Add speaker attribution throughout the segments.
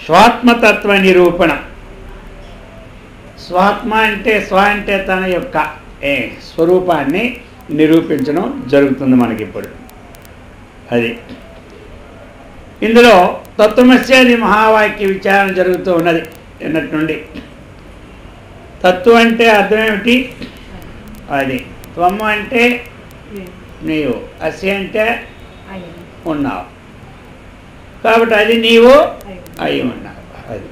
Speaker 1: స్వాత్మతత్వ నిరూపణ. స్వాత్మ అంటే స్వ అంటే తన యొక్క స్వరూపాన్ని నిరూపించడం జరుగుతుంది మనకి ఇప్పుడు. అది ఇందులో తత్వమస్యాది మహావాక్య విచారణ జరుగుతూ ఉన్నది నిన్నటి నుండి. తత్వం అంటే అర్థం ఏమిటి? అది త్వము అంటే నీవు, అస్య అంటే ఉన్నావు, కాబట్టి అది నీవు అయి ఉన్నావు. అది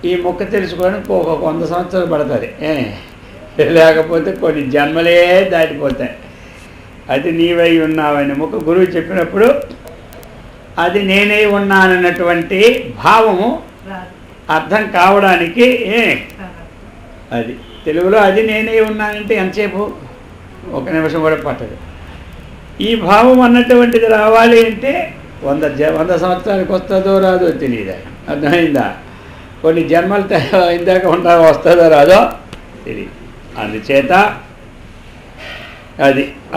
Speaker 1: ఈ మొక్క తెలుసుకోవడానికి ఒక 100 సంవత్సరాలు పడుతుంది, లేకపోతే కొన్ని జన్మలే దాటిపోతాయి. అది నీవై ఉన్నావని మొక్క గురువు చెప్పినప్పుడు అది నేనై ఉన్నానన్నటువంటి భావము అర్థం కావడానికి అది తెలుగులో అది నేనై ఉన్నానంటే ఎంతసేపు? 1 నిమిషం కూడా పట్టదు. ఈ భావం అన్నటువంటిది రావాలి అంటే 100 సంవత్సరాలకు వస్తుందో రాదో తెలియదు. అర్థమైందా? కొన్ని జన్మలు ఇందాక ఉంటారో వస్తుందో రాదో తెలియదు. అందుచేత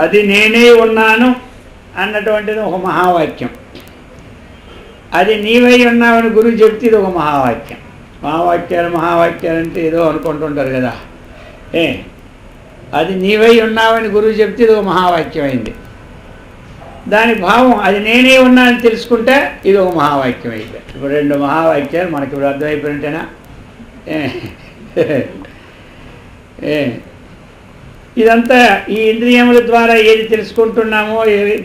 Speaker 1: అది నేనే ఉన్నాను అన్నటువంటిది ఒక మహావాక్యం. అది నీవై ఉన్నావని గురువు చెప్తే ఇది ఒక మహావాక్యం. మహావాక్యాలు అంటే ఏదో అనుకుంటుంటారు కదా. అది నీవై ఉన్నావని గురువు చెప్తే ఇది ఒక మహావాక్యం అయింది. దాని భావం అది నేనే ఉన్నా అని తెలుసుకుంటే ఇది ఒక మహావాక్యం అయిపోయింది. ఇప్పుడు 2 మహావాక్యాలు మనకి ఇప్పుడు అర్థమైపోయినట్టేనా? ఇదంతా ఈ ఇంద్రియముల ద్వారా ఏది తెలుసుకుంటున్నామో,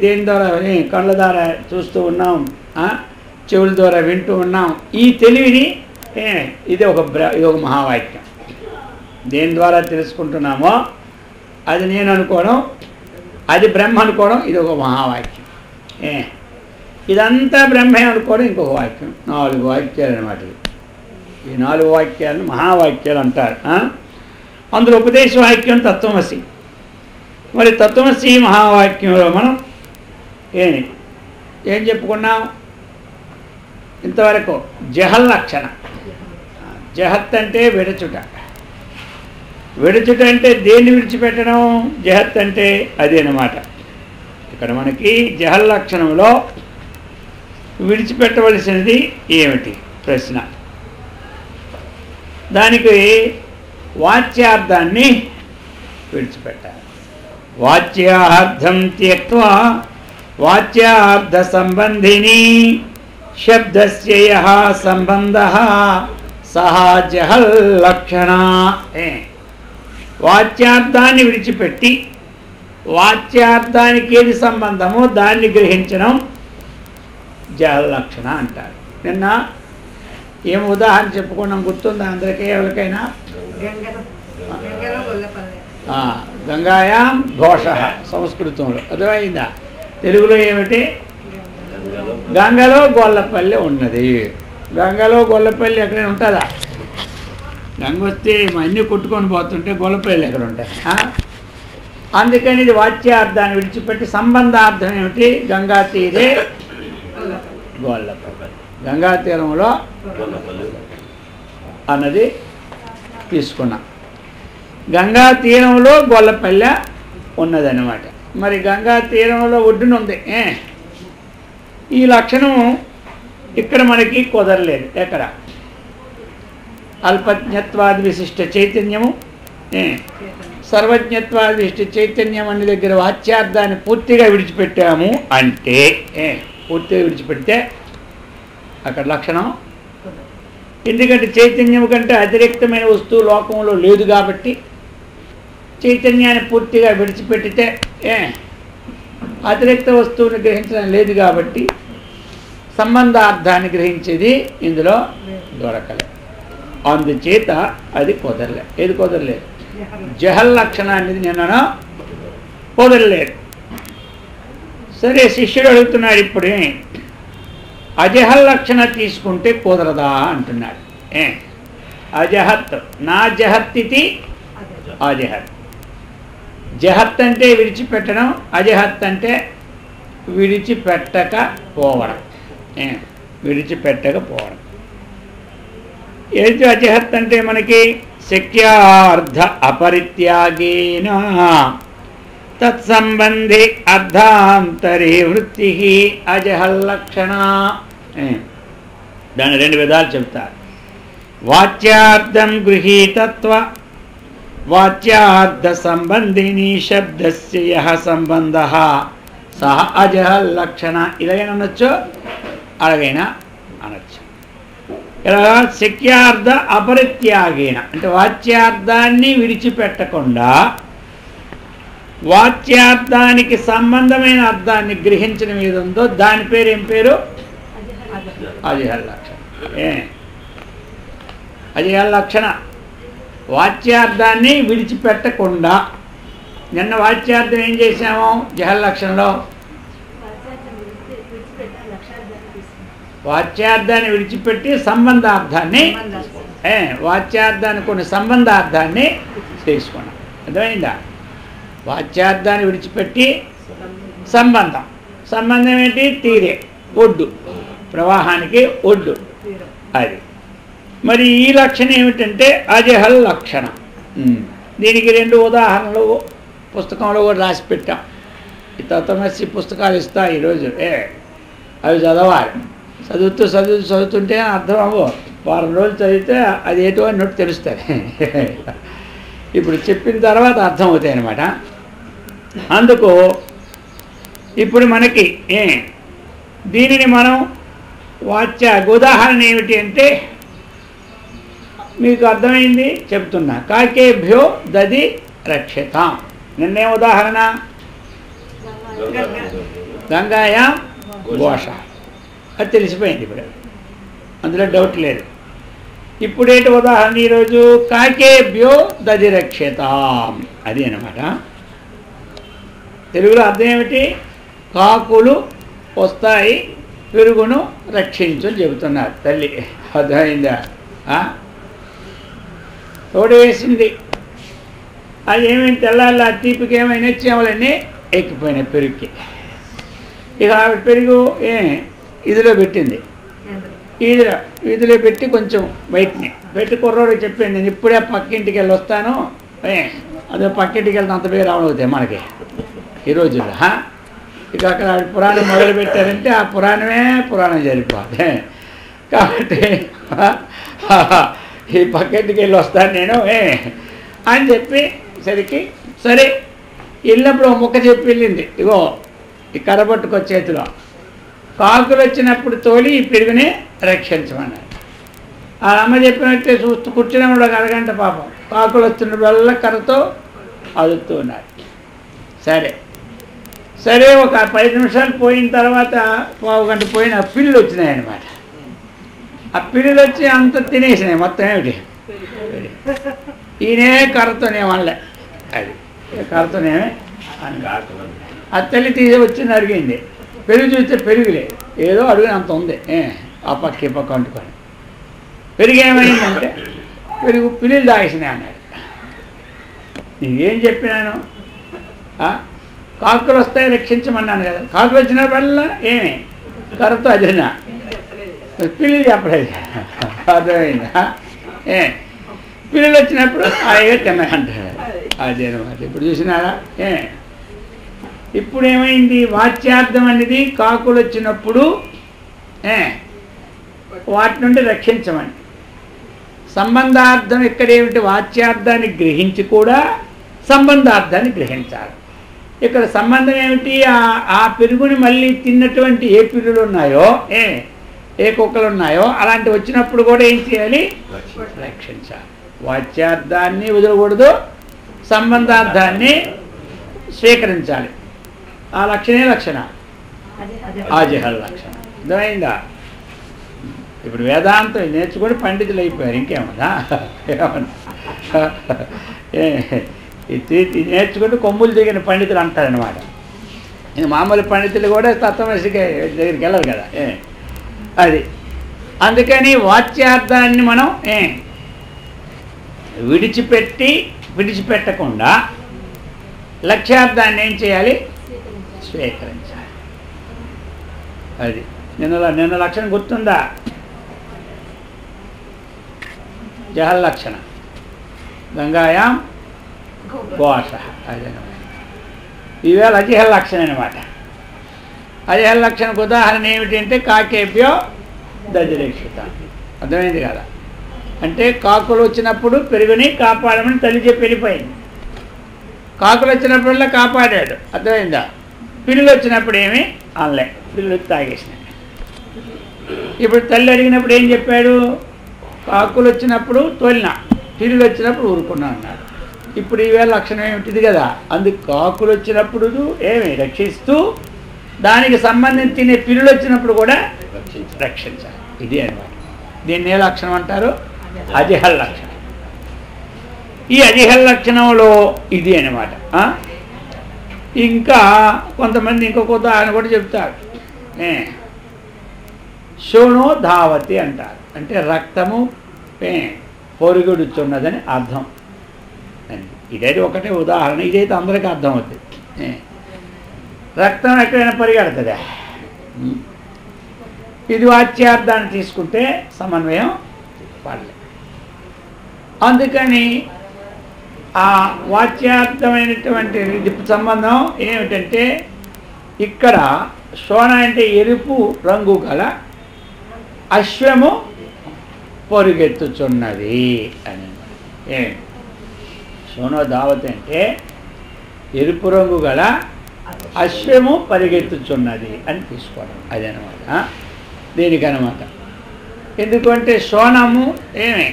Speaker 1: దేని ద్వారా కళ్ళ ద్వారా చూస్తూ ఉన్నాం, చెవుల ద్వారా వింటూ ఉన్నాం, ఈ తెలివిని ఇది ఒక మహావాక్యం. దేని ద్వారా తెలుసుకుంటున్నామో అది నేను అనుకోవడం, అది బ్రహ్మ అనుకోవడం, ఇది ఒక మహావాక్యం. ఇదంతా బ్రహ్మే అనుకోవడం ఇంకొక వాక్యం. 4 వాక్యాలు అన్నమాట. ఈ 4 వాక్యాలను మహావాక్యాలు అంటారు. అందులో ఉపదేశ వాక్యం తత్వమసి. మరి తత్వమసి మహావాక్యంలో మనం ఏం చెప్పుకున్నాం ఇంతవరకు? జహల్లక్షణ. జహత్ అంటే విడచుట. విడచుట అంటే దేన్ని విడిచిపెట్టడం? జహత్ అంటే అదే అన్నమాట. ఇక్కడ మనకి జహల్లక్షణంలో విడిచిపెట్టవలసినది ఏమిటి ప్రశ్న. దానికి వాచ్యార్థాన్ని విడిచిపెట్టాలి. వాచ్యార్థం త్యక్త్వా వాచ్యార్థ సంబంధిని శబ్దస్య యః సంబంధః సహ జహల్లక్షణ. వాచ్యార్థాన్ని విడిచిపెట్టి వాచ్యార్థానికి ఏది సంబంధమో దాన్ని గ్రహించడం జహల్లక్షణ అంటారు. నిన్న ఏం ఉదాహరణ చెప్పుకున్నాం గుర్తుందా అందరికీ? ఎవరికైనా? గంగాయాం ఘోష సంస్కృతంలో. అర్థమైందా? తెలుగులో ఏమిటి? గంగలో గొల్లపల్లి ఉన్నది. గంగలో గొల్లపల్లి ఎక్కడైనా ఉంటుందా? గంగ వస్తే అన్నీ కొట్టుకొని పోతుంటే గొల్లపల్లి ఎక్కడ ఉంటాయి? అందుకని ఇది వాచ్యార్థాన్ని విడిచిపెట్టి సంబంధార్థం ఏమిటి? గంగా తీరే గొల్లపల్లి, గంగా తీరంలో అన్నది తీసుకున్నాం. గంగా తీరంలో గొల్లపల్లె ఉన్నదన్నమాట. మరి గంగా తీరంలో ఒడ్డునుంది. ఈ లక్షణం ఇక్కడ మనకి కుదరలేదు. ఎక్కడ? అల్పజ్ఞత్వాది విశిష్ట చైతన్యము, సర్వజ్ఞత్వాది విశిష్ట చైతన్యం అనే దగ్గర వాచ్యార్థాన్ని పూర్తిగా విడిచిపెట్టాము అంటే, పూర్తిగా విడిచిపెడితే అక్కడ లక్షణం. ఎందుకంటే చైతన్యం కంటే అతిరిక్తమైన వస్తువు లోకంలో లేదు కాబట్టి, చైతన్యాన్ని పూర్తిగా విడిచిపెట్టితే అతిరిక్త వస్తువుని గ్రహించడం లేదు కాబట్టి సంబంధార్థాన్ని గ్రహించేది ఇందులో దొరకలేదు. అందుచేత అది కుదరలేదు. ఏది కుదరలేదు? జహల్లక్షణ అనేది నేను కుదరలేదు. సరే, శిష్యుడు అడుగుతున్నాడు ఇప్పుడు, అజహల్లక్షణ తీసుకుంటే కుదరదా అంటున్నాడు. అజహత్ నా జహత్ ఇది అజహత్. జహత్ అంటే విడిచిపెట్టడం, అజహత్ అంటే విడిచిపెట్టకపోవడం. విడిచిపెట్టకపోవడం. ఏది అజహత్ అంటే మనకి శక్యార్థ అపరిత్యాగేన తత్సంబంధి అర్థాంతరే వృత్తి అజహల్లక్షణ. దాని 2 విధాలు చెప్తారు. వాచ్యార్థం గృహీతత్వ వాచ్యార్థ సంబంధిని శబ్దస్య యః సంబంధః సహ అజహ లక్షణ. ఇలాగైనా అనొచ్చు, అలాగైనా అనొచ్చు. ఇలా శక్యార్థ అపరిత్యాగేన అంటే వాచ్యార్థాన్ని విడిచిపెట్టకుండా వాచ్యార్థానికి సంబంధమైన అర్థాన్ని గ్రహించడం ఏది ఉందో దాని పేరు ఏం పేరు? అజహ లక్షణ. అజహ లక్షణ వాచ్యార్థాన్ని విడిచిపెట్టకుండా. నిన్న వాచ్యార్థం ఏం చేసాము జహల్ లక్షణంలో? వాచ్యార్థాన్ని విడిచిపెట్టి సంబంధార్థాన్ని, వాచ్యార్థాన్ని కొన్ని సంబంధార్థాన్ని తీసుకున్నాం. అర్థమైందా? వాచ్యార్థాన్ని విడిచిపెట్టి సంబంధం. సంబంధం ఏంటి? తీరే, ఒడ్డు, ప్రవాహానికి ఒడ్డు. అది మరి ఈ లక్షణం ఏమిటంటే అజహల్ లక్షణం. దీనికి 2 ఉదాహరణలు పుస్తకంలో కూడా రాసి పెట్టాం. ఈ తత్వమసి పుస్తకాలు ఇస్తా ఈరోజు. అవి చదవాలి. చదువుతుంటే అర్థం అవ్వ. వారం రోజులు చదివితే అది ఏటో అని నోటి తెలుస్తుంది. ఇప్పుడు చెప్పిన తర్వాత అర్థం అవుతాయి అన్నమాట. అందుకు ఇప్పుడు మనకి దీనిని మనం ఉదాహరణ ఏమిటి అంటే మీకు అర్థమైంది చెప్తున్నా. కాకేభ్యో దది రక్షితాం. నిన్నే ఉదాహరణ గంగాయాం ఘోష. అది తెలిసిపోయింది ఇప్పుడు, అందులో డౌట్ లేదు. ఇప్పుడేంటి ఉదాహరణ ఈరోజు? కాకేభ్యో దది రక్షితాం. అది అన్నమాట. తెలుగులో అర్థం ఏమిటి? కాకులు వస్తాయి, పెరుగును రక్షించు అని చెబుతున్నారు తల్లి. అర్థమైందా? తోడేసింది. అది ఏమైంది? తెల్లాళ్ళ తీపికి ఏమైనా చీమలన్నీ ఎక్కిపోయినాయి పెరుగుకి. ఇక ఆవిడ పెరుగు ఇదిలో పెట్టింది. ఇదిలో పెట్టి కొంచెం బయటని పెట్టి కుర్రోడికి చెప్పాను, నేను ఇప్పుడే పక్కింటికి వెళ్ళి వస్తాను. అదే పక్కింటికి వెళ్తే అంత పేరు రావడం మనకి ఈ రోజుల్లో. ఇక అక్కడ ఆవిడ పురాణం మొదలు పెట్టారంటే ఆ పురాణం జరిగిపోతుంది. కాబట్టి ఈ పక్కింటికి వెళ్ళి వస్తాను నేను అని చెప్పి సరే వెళ్ళినప్పుడు ఒక ముక్క చెప్పి వెళ్ళింది. ఇగో ఈ కర్రబట్టుకో చేతిలో, కాకులు వచ్చినప్పుడు తోలి ఈ పెరుగుని రక్షించమన్నారు. ఆ అమ్మ చెప్పినట్టే చూస్తూ కూర్చున్నప్పుడు ఒక అరగంట పాపం కాకులు వచ్చినప్పుడల్లా కర్రతో అదుతూ ఉన్నారు. సరే ఒక 10 నిమిషాలు పోయిన తర్వాత, 1/2 గంట పోయిన పిల్లులు వచ్చినాయి అన్నమాట. ఆ పిల్లులు వచ్చి అంత తినేసినాయి మొత్తం. ఏమిటి? ఈయనే కర్రతోనే వాళ్ళే. అది కర్రతోనేమే అని ఆ తల్లి తీసి వచ్చింది, అడిగింది. పెరుగు చూస్తే పెరుగులే, ఏదో అడుగుని అంత ఉంది. ఆ పక్క ఈ పక్క అంటుకొని పెరుగు ఏమైందంటే పెరుగు పిల్లులు తాగేసినాయి అన్నాడు. నీకేం చెప్పినాను? కాకులు వస్తాయి రక్షించమన్నాను కదా. కాకులు వచ్చిన వల్ల ఏమి కర్రతో అదినా పిల్లులు చెప్పలేదు. అర్థమైందా? పిల్లులు వచ్చినప్పుడు హాయిగా తిన్నాయంటారు. అదేనమాట. ఇప్పుడు చూసినారా? ఇప్పుడు ఏమైంది? వాచ్యార్థం అనేది కాకులు వచ్చినప్పుడు వాటి నుండి రక్షించమని. సంబంధార్థం ఇక్కడేమిటి? వాచ్యార్థాన్ని గ్రహించి కూడా సంబంధార్థాన్ని గ్రహించాలి. ఇక్కడ సంబంధం ఏమిటి? ఆ పెరుగుని మళ్ళీ తిన్నటువంటి ఏ పిల్లులు ఉన్నాయో, ఏ కుక్కలు ఉన్నాయో అలాంటి వచ్చినప్పుడు కూడా ఏం చేయాలి? రక్షించాలి. వాచ్యార్థాన్ని వదలకూడదు, సంబంధార్థాన్ని స్వీకరించాలి. ఆ లక్షణ ఆజహల్ లక్షణ. అర్థమైందా? ఇప్పుడు వేదాంతం నేర్చుకొని పండితులు అయిపోయారు. ఇంకేమన్నా నేర్చుకుంటూ కొమ్ములు దిగిన పండితులు అంటారనమాట. ఇంక మామూలు పండితులు కూడా తత్వమసికి దగ్గరికి వెళ్ళరు కదా. అది అందుకని వాచ్యార్థాన్ని మనం విడిచిపెట్టకుండా లక్ష్యార్థాన్ని ఏం చేయాలి? స్వీకరించాలి. అది నిన్న లక్షణం గుర్తుందా? జహల్ లక్షణ గంగాయాం ఘోష. అదనమాట. ఈవేళ అజహల్ లక్షణ అనమాట. అజహల్ లక్షణకు ఉదాహరణ ఏమిటంటే కాకేభ్యో దజరక్షిత. అర్థమైంది కదా? అంటే కాకులు వచ్చినప్పుడు పెరుగుని కాపాడమని తల్లి చెప్పి వెళ్ళిపోయింది. కాకులు వచ్చినప్పుడల్లా కాపాడాడు. అర్థమైందా? పిల్లులు వచ్చినప్పుడు ఏమి అనలే, పిల్లులు తాగేసినాయి. ఇప్పుడు తల్లి అడిగినప్పుడు ఏం చెప్పాడు? కాకులు వచ్చినప్పుడు తోలినా, పిల్లులు వచ్చినప్పుడు ఊరుకున్నా అన్నాడు. ఇప్పుడు ఈవేళ లక్షణం ఏమిటిది కదా, అందుకు కాకులు వచ్చినప్పుడు ఏమి రక్షిస్తూ, దానికి సంబంధించి తినే పిల్లులు వచ్చినప్పుడు కూడా రక్షించాలి. ఇది అన్నమాట. దీన్ని ఏ లక్షణం అంటారు? అజిహల్ లక్షణం. ఈ అజిహల్ లక్షణంలో ఇది అన్నమాట. ఇంకా కొంతమంది ఇంకొక ఉదాహరణ కూడా చెప్తారు. శోణో ధావతి అంటారు. అంటే రక్తము పొరుగుడుచున్నదని అర్థం. ఇదైతే ఒకటే ఉదాహరణ, ఇదైతే అందరికీ అర్థం అవుతుంది. రక్తం ఎక్కడైనా పరిగెడుతుందా? ఇది వాచ్యార్థాన్ని తీసుకుంటే సమన్వయం పడలేదు. అందుకని ఆ వాచ్యార్థమైనటువంటి సంబంధం ఏమిటంటే, ఇక్కడ శోణ అంటే ఎరుపు రంగు గల అశ్వము పొరుగెత్తుచున్నది అని. శోణో ధావతి అంటే ఎరుపు రంగు గల అశ్వము పరిగెత్తుచున్నది అని తీసుకోవడం. అదనమాట దీనికనమాట. ఎందుకంటే శోణము ఏమే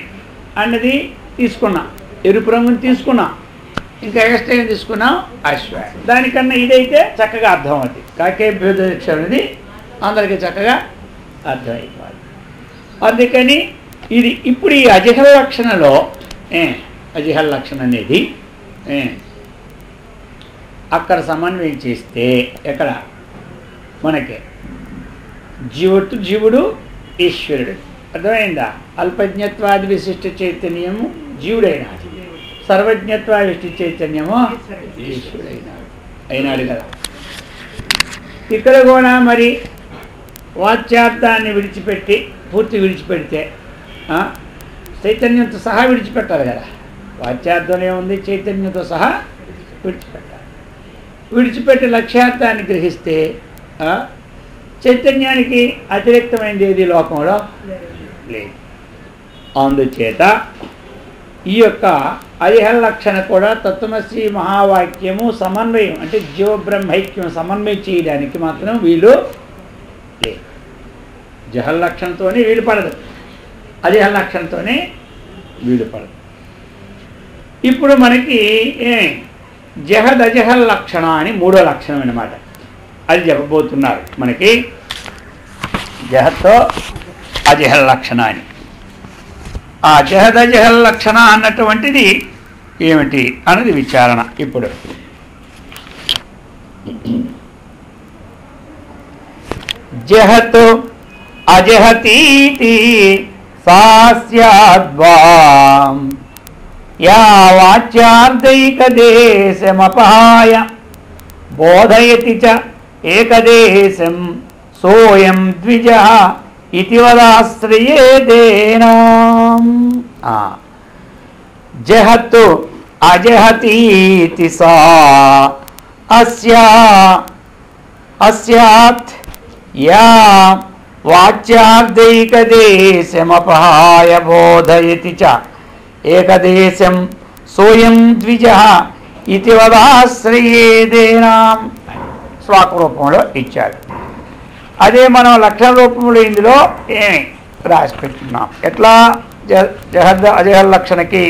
Speaker 1: అన్నది తీసుకున్నాం, ఎరుపు రంగుని తీసుకున్నాం, ఇంకా ఎక్స్ట్రా ఏం తీసుకున్నాం? అశ్వ. దానికన్నా ఇదైతే చక్కగా అర్థం అవుతుంది. కాకేభ్యోదక్ష అనేది అందరికీ చక్కగా అర్థమైపోవాలి. అందుకని ఇది ఇప్పుడు ఈ అజిహల్ లక్షణలో అజిహల్ లక్షణం అనేది అక్కడ సమన్వయం చేస్తే ఎక్కడ మనకి జీవుడు ఈశ్వరుడు. అర్థమైందా? అల్పజ్ఞత్వాది విశిష్ట చైతన్యము జీవుడైనాడు, సర్వజ్ఞత్వ విశిష్ట చైతన్యము అయినాడు కదా. ఇక్కడ కూడా మరి వాచ్యార్థాన్ని విడిచిపెట్టి పూర్తి విడిచిపెడితే చైతన్యంతో సహా విడిచిపెట్టాలి కదా. వాచ్యార్థంలో ఏముంది? చైతన్యంతో సహా విడిచిపెట్టాలి. విడిచిపెట్టి లక్ష్యార్థాన్ని గ్రహిస్తే చైతన్యానికి అతిరిక్తమైనది ఏది లోకంలో లేదు. అందుచేత ఈ యొక్క అరిహల లక్షణ కూడా తత్వమసి మహావాక్యము సమన్వయం అంటే జీవబ్రహ్మైక్యం సమన్వయం చేయడానికి మాత్రం వీలు లేదు. జహల్ లక్షణంతోనే వీలు పడదు, అరిహల లక్షణంతోనే వీలు పడదు. ఇప్పుడు మనకి జహద్ అజహల్ లక్షణ అని మూడో లక్షణం అన్నమాట. అది చెప్పబోతున్నారు మనకి. జహత్తో అజహల్ లక్షణ అని. ఆ జహద్ అజహల్ లక్షణ అన్నటువంటిది ఏమిటి అన్నది విచారణ. ఇప్పుడు జహత్ అజహతీతి సాస్యాద్వాం యా వాచ్యార్థైకదేశమపహాయ బోధయతి చ ఏకదేశం సోయం ద్విజః ఇతి వదాశ్రయేదేనాం. జహత్ అజహతీతి సా అస్యాత్ యా వాచ్యార్థైకదేశమపహాయ బోధయతి చ ఏకదేశం సోయం ద్విజః ఇతి వదాశ్రయేదేనాం శ్లోక రూపంలో ఇచ్చాడు. అదే మనం లక్షణ రూపంలో ఇందులో ఏమి రాసి పెట్టున్నాం. ఎట్లా? జహద్ అజహల్ లక్షణకి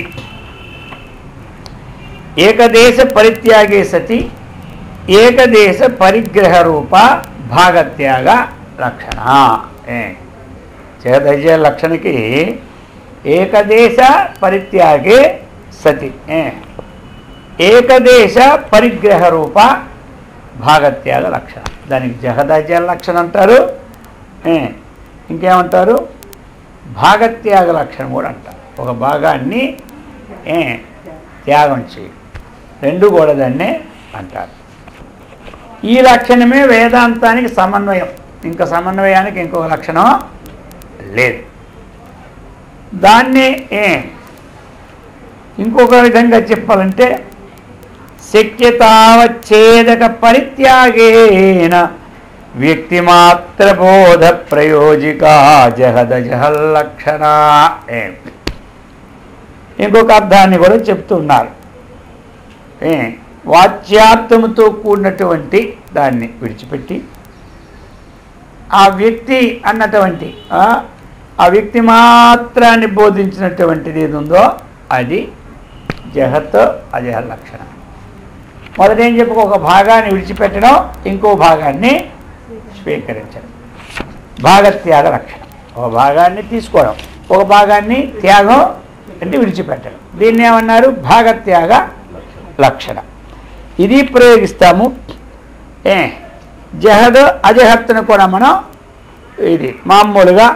Speaker 1: ఏకదేశ పరిత్యాగే సతి ఏకదేశ పరిగ్రహ రూప భాగత్యాగ లక్షణ. జహద్ అజహల్ లక్షణకి ఏకదేశ పరిత్యాగే సతి ఏకదేశ పరిగ్రహ రూప భాగత్యాగ లక్షణ. దానికి జహదజహల్ లక్షణ అంటారు. ఇంకేమంటారు? భాగత్యాగ లక్షణం కూడా అంటారు. ఒక భాగాన్ని త్యాగం చేయి, రెండు కూడా దాన్నే అంటారు. ఈ లక్షణమే వేదాంతానికి సమన్వయం. ఇంకా సమన్వయానికి ఇంకొక లక్షణం లేదు. దాన్ని ఇంకొక విధంగా చెప్పాలంటే శక్యతావచ్ఛేదక పరిత్యాగేన వ్యక్తిమాత్రబోధ ప్రయోజిక జహదజహల్లక్షణ. ఇంకొక అర్థాన్ని కూడా చెప్తున్నారు. వాచ్యార్థముతో కూడినటువంటి దాన్ని విడిచిపెట్టి ఆ వ్యక్తి అన్నటువంటి ఆ వ్యక్తి మాత్రాన్ని బోధించినటువంటిది ఏది ఉందో అది జహత్ అజహ లక్షణం. మొదట ఏం చెప్పు, ఒక భాగాన్ని విడిచిపెట్టడం, ఇంకో భాగాన్ని స్వీకరించడం, భాగత్యాగ లక్షణం. ఒక భాగాన్ని తీసుకోవడం, ఒక భాగాన్ని త్యాగం అంటే విడిచిపెట్టడం. దీన్ని ఏమన్నారు? భాగత్యాగ లక్షణం. ఇది ప్రయోగిస్తాము. జహద్ అజహత్తును కూడా మనం ఇది మామూలుగా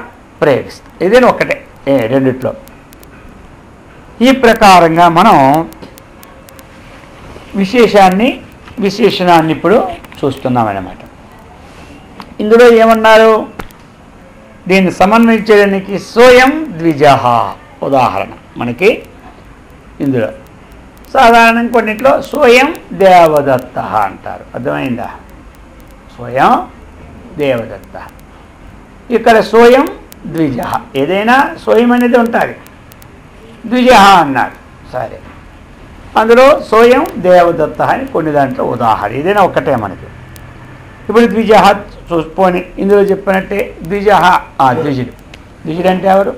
Speaker 1: ప్రయోగిస్తాం. ఇది ఒకటే రెండిట్లో. ఈ ప్రకారంగా మనం విశేషణాన్ని ఇప్పుడు చూస్తున్నామన్నమాట. ఇందులో ఏమన్నారు? దీన్ని సమన్వయించడానికి స్వయం ద్విజః ఉదాహరణ మనకి ఇందులో. సాధారణంగా కొన్నిట్లో స్వయం దేవదత్త అంటారు. అర్థమైందా? స్వయం దేవదత్త. ఇక్కడ స్వయం ద్విజ. ఏదైనా స్వయం అనేది ఉంటుంది, ద్విజ అన్నారు. సరే, అందులో స్వయం దేవదత్త అని కొన్ని దాంట్లో ఉదాహరణ. ఏదైనా ఒక్కటే మనకి. ఇప్పుడు ద్విజ చూసుకొని ఇందులో చెప్పినట్టే ద్విజ. ద్విజుడు. ద్విజుడు అంటే ఎవరు?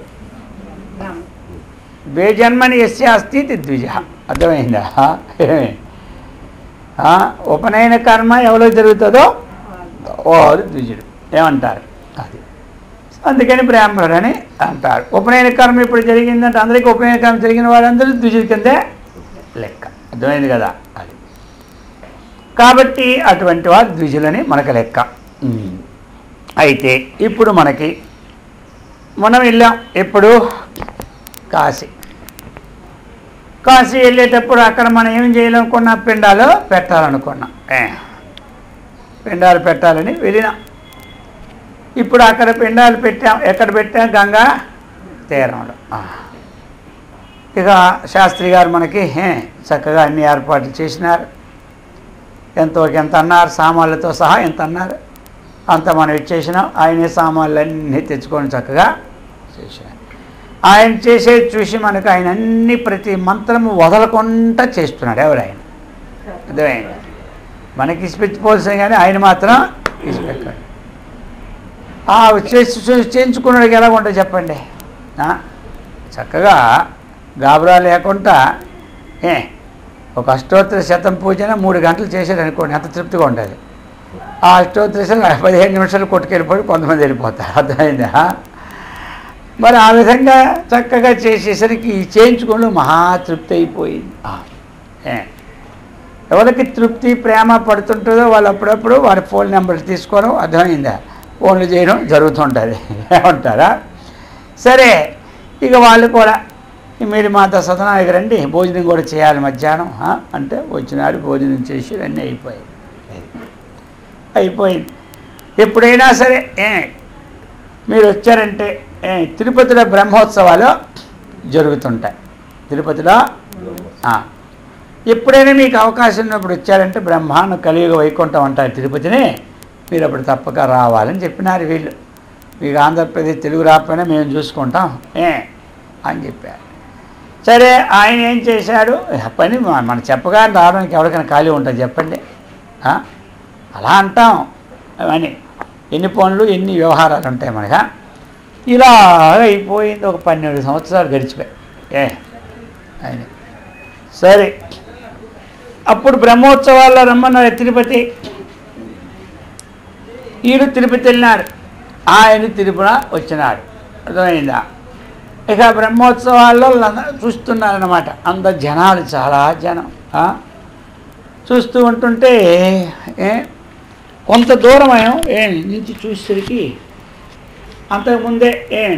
Speaker 1: ద్వేజన్మని ఎస్య అస్తి ద్విజ. అర్థమైందా? ఉపనయన కర్మ ఎవరో జరుగుతుందో వారు ద్విజుడు ఏమంటారు. అది అందుకని బ్రాహ్మణుడు అని అంటారు. ఉపనయన కర్మ ఇప్పుడు జరిగిందంటే అందరికీ ఉపనయన కర్మ జరిగిన వారందరూ ద్విజుడి కిందే లెక్క. అర్థమైంది కదా? అది కాబట్టి అటువంటి వారు ద్విజులని మనకు లెక్క. అయితే ఇప్పుడు మనం వెళ్ళాం. ఎప్పుడు? కాశీ వెళ్ళేటప్పుడు అక్కడ మనం ఏం చేయాలనుకున్నా? పిండాలు పెట్టాలనుకున్నాం. పిండాలు పెట్టాలని వెళ్ళినాం. ఇప్పుడు అక్కడ పిండాలు పెట్టాం. ఎక్కడ పెట్టాం? గంగా తీరంలో. ఇక శాస్త్రి గారు మనకి చక్కగా అన్ని ఏర్పాట్లు చేసినారు. ఎంత అన్నారు? సామాన్లతో సహా ఎంత అన్నారు అంత మనం ఇచ్చేసినాం. ఆయనే సామాన్లన్నీ తెచ్చుకొని చక్కగా చేసినారు. ఆయన చేసేది చూసి మనకు ఆయన అన్ని ప్రతి మంత్రము వదలకుండా చేస్తున్నాడు. ఎవరు ఆయన? అర్థమైంది? మనకి ఇసిపెట్టుకోవాల్సిన కానీ ఆయన మాత్రం ఇసిపెట్టాడు. చేయించుకున్నాడికి ఎలా ఉంటుంది చెప్పండి? చక్కగా గాబరా లేకుండా ఒక అష్టోత్తర శతం పూజన 3 గంటలు చేసేది అనుకోండి, ఎంత తృప్తిగా ఉంటుంది. ఆ అష్టోత్తర 15 నిమిషాలు కొట్టుకెళ్ళిపోయి కొంతమంది వెళ్ళిపోతారు. అర్థమైందా? మరి ఆ విధంగా చక్కగా చేసేసరికి చేయించుకోవడం మహాతృప్తి అయిపోయింది. ఎవరికి తృప్తి ప్రేమ పడుతుంటుందో వాళ్ళు అప్పుడప్పుడు వారి ఫోన్ నెంబర్లు తీసుకోవడం, అర్థమైందా, ఫోన్లు చేయడం జరుగుతుంటుంది. ఏమంటారా? సరే, ఇక వాళ్ళు కూడా మీరు మాతో సతనానికి రండి, భోజనం కూడా చేయాలి మధ్యాహ్నం అంటే వచ్చినాడు. భోజనం చేసి అన్నీ అయిపోయింది. ఎప్పుడైనా సరే మీరు వచ్చారంటే తిరుపతిలో బ్రహ్మోత్సవాలు జరుగుతుంటాయి. తిరుపతిలో ఎప్పుడైనా మీకు అవకాశం ఉన్నప్పుడు వచ్చారంటే బ్రహ్మాండ కలియుగ వైకుంఠం అంటారు తిరుపతిని. మీరు అప్పుడు తప్పక రావాలని చెప్పినారు వీళ్ళు. మీకు ఆంధ్రప్రదేశ్ తెలుగు రాకపోయినా మేము చూసుకుంటాం అని చెప్పారు. సరే, ఆయన ఏం చేశాడు? పని మనం చెప్పగానే రావడానికి ఎవరికైనా ఖాళీ ఉంటుంది చెప్పండి? అలా అంటాం అని. ఎన్ని పనులు ఎన్ని వ్యవహారాలు ఉంటాయి మనగా. ఇలా అయిపోయింది. ఒక 12 సంవత్సరాలు గడిచిపోయాయి ఆయన. సరే, అప్పుడు బ్రహ్మోత్సవాల్లో రమ్మన్నారు తిరుపతి. ఈయన తిరుపతి వెళ్ళినాడు, ఆయన తిరుపతి వచ్చినాడు. అర్థమైందా? ఇక బ్రహ్మోత్సవాల్లో చూస్తున్నారన్నమాట. అంత జనాలు, చాలా జనం చూస్తూ ఉంటుంటే కొంత దూరం నుంచి చూసేసరికి అంతకుముందే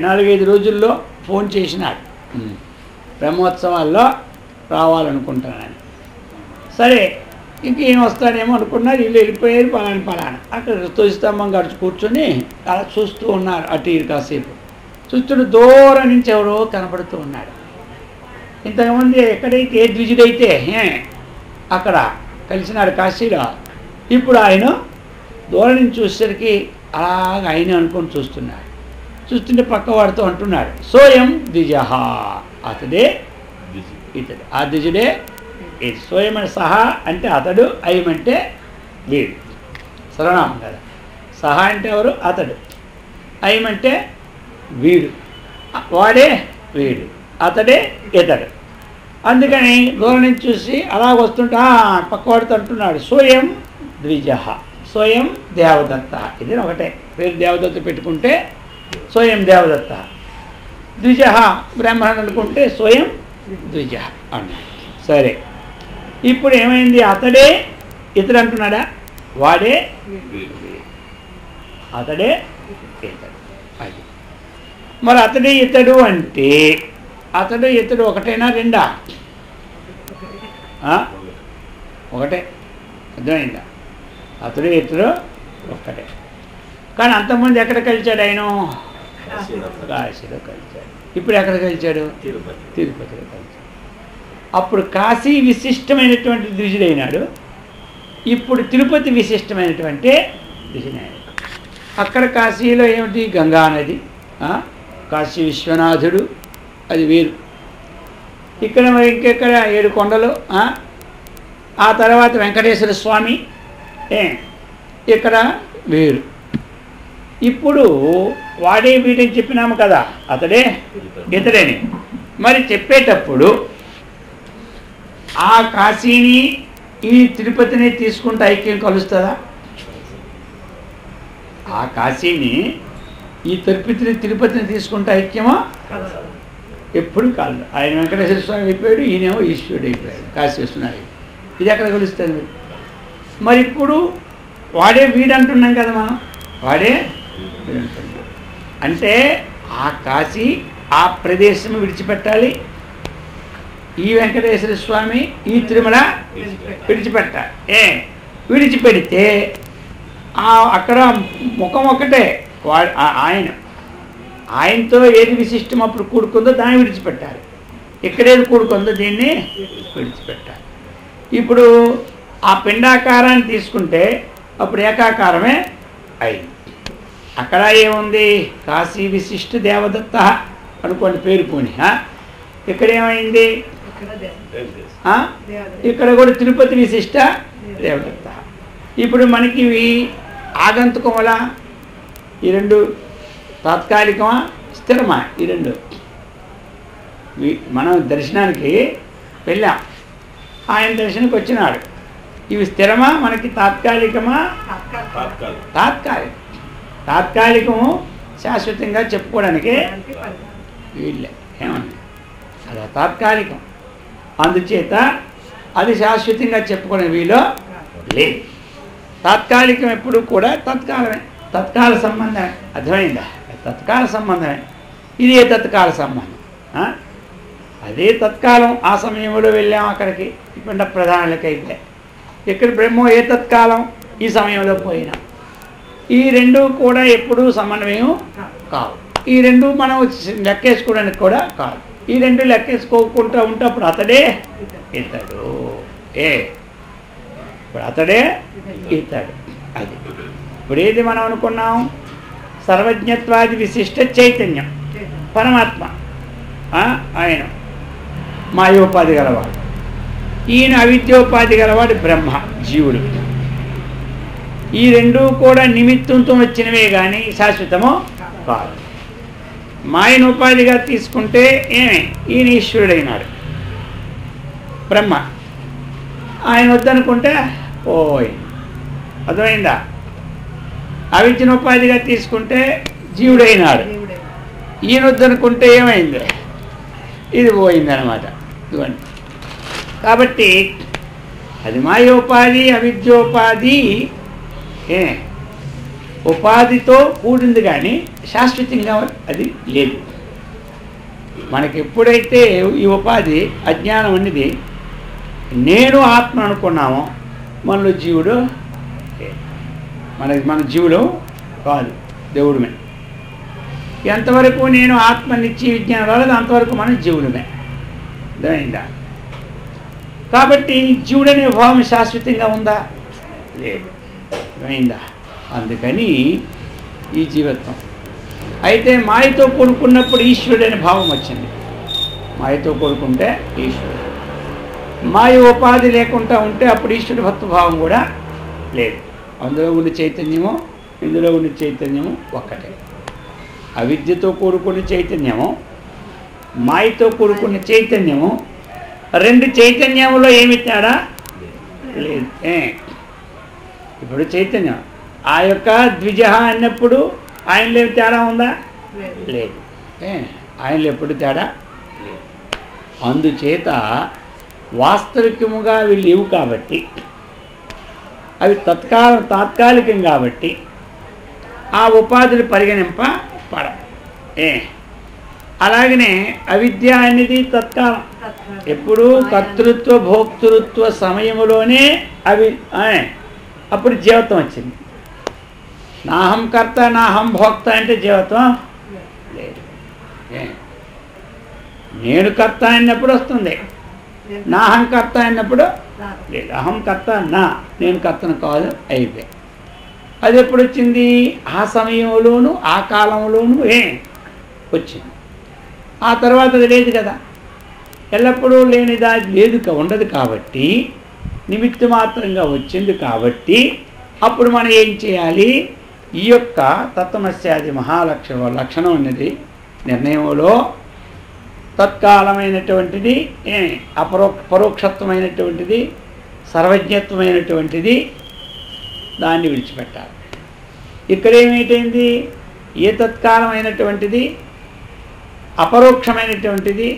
Speaker 1: 4-5 రోజుల్లో ఫోన్ చేసినాడు, బ్రహ్మోత్సవాల్లో రావాలనుకుంటున్నాను. సరే, ఇంక ఈయన వస్తాడేమో అనుకున్నారు. వీళ్ళు వెళ్ళిపోయారు పలానా. అక్కడ తులసిస్తంభం గడిచి కూర్చొని అలా చూస్తూ ఉన్నారు. అటు ఇటు కాసేపు చూస్తుంటే దూరం నుంచి ఎవరో కనపడుతూ ఉన్నాడు. ఇంతకుముందు ఎక్కడైతే ఏ ద్విజుడైతే అక్కడ కలిసినాడు కాశీలో, ఇప్పుడు ఆయన దూరం నుంచి చూసేసరికి అలాగ ఆయన అనుకొని చూస్తున్నాడు. చూస్తుంటే పక్కవాడితో అంటున్నాడు, సోయం ద్విజహ, అతడే ఇతడు, ఆ ద్విజుడే ఇది. సోయం అంటే సహా అంటే అతడు, అయం అంటే వీడు, సర్వనామం కదా. సహా అంటే ఎవరు? అతడు. అయం అంటే వీడు, వాడే వీడు, అతడే ఇతడు. అందుకని దూరం నుంచి చూసి అలా వస్తుంటే పక్కవాడితో అంటున్నాడు, సోయం ద్విజహ, సోయం దేవదత్త. ఇది ఒకటే పేరు, దేవదత్త పెట్టుకుంటే సోయం దేవదత్త. ద్విజహ బ్రాహ్మణుడు అనుకుంటే సోయం ద్విజ అన్నాడు. సరే, ఇప్పుడు ఏమైంది? అతడే ఇతడు అంటున్నాడా? వాడే అతడే ఇతడు. అది మరి అతడే ఇతడు అంటే అతడు ఇతడు ఒకటేనా రెండా? ఒకటే. అర్థమైందా? అతడు ఇతడు ఒక్కటే. కానీ అంతకుముందు ఎక్కడ కలిచాడు ఆయన? కాశీలో కలిచాడు. ఇప్పుడు ఎక్కడ కలిచాడు? తిరుపతిలో కలిచాడు. అప్పుడు కాశీ విశిష్టమైనటువంటి ద్విజుడైనాడు, ఇప్పుడు తిరుపతి విశిష్టమైనటువంటి ద్విజుడైనాడు. అక్కడ కాశీలో ఏమిటి? గంగా నది, కాశీ విశ్వనాథుడు, అది వేరు. ఇక్కడ మరి ఇంకెక్కడ 7 కొండలు, ఆ తర్వాత వెంకటేశ్వర స్వామి, ఇక్కడ వేరు. ఇప్పుడు వాడే వీడని చెప్పినాము కదా, అతడే ఇతడేని. మరి చెప్పేటప్పుడు ఆ కాశీని ఈ తిరుపతిని తీసుకుంటే ఐక్యం కలుస్తుందా? ఆ కాశీని ఈ తిరుపతిని తీసుకుంటే ఐక్యమా? ఎప్పుడు కాదు. ఆయన వెంకటేశ్వర స్వామి అయిపోయాడు, ఈయనేమో ఈశ్వరుడు అయిపోయాడు, కాశీ విశ్వనాథుడు. ఇది ఎక్కడ కలుస్తుంది? మరి ఇప్పుడు వాడే వీడు అంటున్నాం కదా మనం, వాడే వీడు అంటున్నాం అంటే ఆ కాశీ ఆ ప్రదేశం విడిచిపెట్టాలి, ఈ వెంకటేశ్వర స్వామి ఈ తిరుమల విడిచిపెట్టాలి. విడిచిపెడితే అక్కడ ముఖం ఒకటే, ఆయనతో ఏది విశిష్టం అప్పుడు కూడుకుందో దాన్ని విడిచిపెట్టాలి, ఎక్కడేది కూడుకుందో దీన్ని విడిచిపెట్టాలి. ఇప్పుడు ఆ పిండాకారాన్ని తీసుకుంటే అప్పుడు ఏకాకారమే అయింది. అక్కడ ఏముంది? కాశీ విశిష్ట దేవదత్త అనుకోండి, పేరు పోని. ఇక్కడ ఏమైంది? ఇక్కడ కూడా తిరుపతి విశిష్ట దేవదత్త. ఇప్పుడు మనకి ఇవి ఆగంతుకం వల్ల ఈ రెండు తాత్కాలికమా స్థిరమా? ఈ రెండు మనం దర్శనానికి వెళ్ళాం, ఆయన దర్శనానికి వచ్చినాడు. ఇవి స్థిరమా మనకి తాత్కాలికమా? తాత్కాలికము శాశ్వతంగా చెప్పుకోవడానికి వీళ్ళే ఏమన్నా, అది తాత్కాలికం. అందుచేత అది శాశ్వతంగా చెప్పుకునే వీలో లేదు. తాత్కాలికం ఎప్పుడు కూడా తత్కాలమే, తత్కాల సంబంధమే. అర్థమైందా? తత్కాల సంబంధమే. ఇది ఏ తత్కాల సంబంధం? అదే తత్కాలం. ఆ సమయంలో వెళ్ళాం అక్కడికి, పిండ ప్రధానులకైతే. ఇక్కడ బ్రహ్మో ఏ తత్కాలం? ఈ సమయంలో పోయినాం. ఈ రెండు కూడా ఎప్పుడూ సమన్వయం కావు. ఈ రెండు మనం లెక్కేసుకోవడానికి కూడా కాదు. ఈ రెండు లెక్కేసుకోకుండా ఉంటే అప్పుడు అతడే ఇతడు. ఇప్పుడు అతడే ఇతడు. అది ఇప్పుడు ఏది మనం అనుకున్నాం? సర్వజ్ఞత్వాది విశిష్ట చైతన్యం పరమాత్మ, ఆయన మాయోపాధి గలవాడు, ఈయన అవిద్యోపాధి గలవాడు బ్రహ్మ, జీవుడు. ఈ రెండూ కూడా నిమిత్తంతో వచ్చినవే కానీ శాశ్వతమో కాదు. మాయను ఉపాధిగా తీసుకుంటే ఈయన ఈశ్వరుడైనాడు బ్రహ్మ, ఆయన వద్దనుకుంటే పోయి. అర్థమైందా? అవిద్యను ఉపాధిగా తీసుకుంటే జీవుడైనాడు, ఈయన వద్దనుకుంటే ఏమైంది? ఇది పోయిందనమాట. ఇదిగోండి. కాబట్టి అది మాయోపాధి, అవిద్యోపాధి ఉపాధితో కూడింది కానీ శాశ్వతంగా అది లేదు. మనకి ఎప్పుడైతే ఈ ఉపాధి అజ్ఞానం అనేది నేను ఆత్మ అనుకున్నామో మనలో జీవుడు, మన జీవుడు కాదు, దేవుడుమే. ఎంతవరకు నేను ఆత్మ నిత్య విజ్ఞానం రాలేదు అంతవరకు మనం జీవుడమే. అర్థమైందా? కాబట్టి జీవుడనే భావం శాశ్వతంగా ఉందా? లేదు. అర్థమైందా? అందుకని ఈ జీవత్వం. అయితే మాయతో కూడుకున్నప్పుడు ఈశ్వరుడైన భావం వచ్చింది. మాయతో కూడుకుంటే ఈశ్వరుడు, మాయ ఉపాధి లేకుండా ఉంటే అప్పుడు ఈశ్వరుడు భక్తభావం కూడా లేదు. అందులో ఉండే చైతన్యము ఇందులో ఉండే చైతన్యము ఒక్కటే. అవిద్యతో కూడుకున్న చైతన్యము, మాయతో కూడుకున్న చైతన్యము, రెండు చైతన్యములో ఏమి తేడా లేదు. ఇప్పుడు చైతన్యం ఆ యొక్క ద్విజ అన్నప్పుడు ఆయనలో ఏమి తేడా ఉందా? లేదు. ఆయనలో ఎప్పుడు తేడా లేదు. అందుచేత వాస్తవికముగా అవి లేవు కాబట్టి, అవి తాత్కాలికం కాబట్టి ఆ ఉపాధులు పరిగణింపబడ. అలాగనే అవిద్య అనేది తత్కాలం. ఎప్పుడు కర్తృత్వ భోక్తృత్వ సమయంలోనే అవి అప్పుడు జీవత్వం వచ్చింది. నాహం కర్త నాహం భోక్త అంటే జీవత్వం లేదు. నేను కర్త అన్నప్పుడు వస్తుంది, నాహం కర్త అన్నప్పుడు లేదు. అహం కర్త నా, నేను కర్తను కాదు, అయిపోయి. అది ఎప్పుడు వచ్చింది? ఆ సమయంలోనూ ఆ కాలంలోనూ వచ్చింది. ఆ తర్వాత అది లేదు కదా. ఎల్లప్పుడూ లేనిదా లేదు, ఉండదు. కాబట్టి నిమిత్త మాత్రంగా వచ్చింది. కాబట్టి అప్పుడు మనం ఏం చేయాలి? ఈ యొక్క తత్వమస్యాది లక్షణం అనేది నిర్ణయంలో తత్కాలమైనటువంటిది, పరోక్షత్వమైనటువంటిది, సర్వజ్ఞత్వమైనటువంటిది, దాన్ని విడిచిపెట్టాలి. ఇక్కడ ఏమైపోయింది? ఏ తత్కాలమైనటువంటిది, అపరోక్షమైనటువంటిది,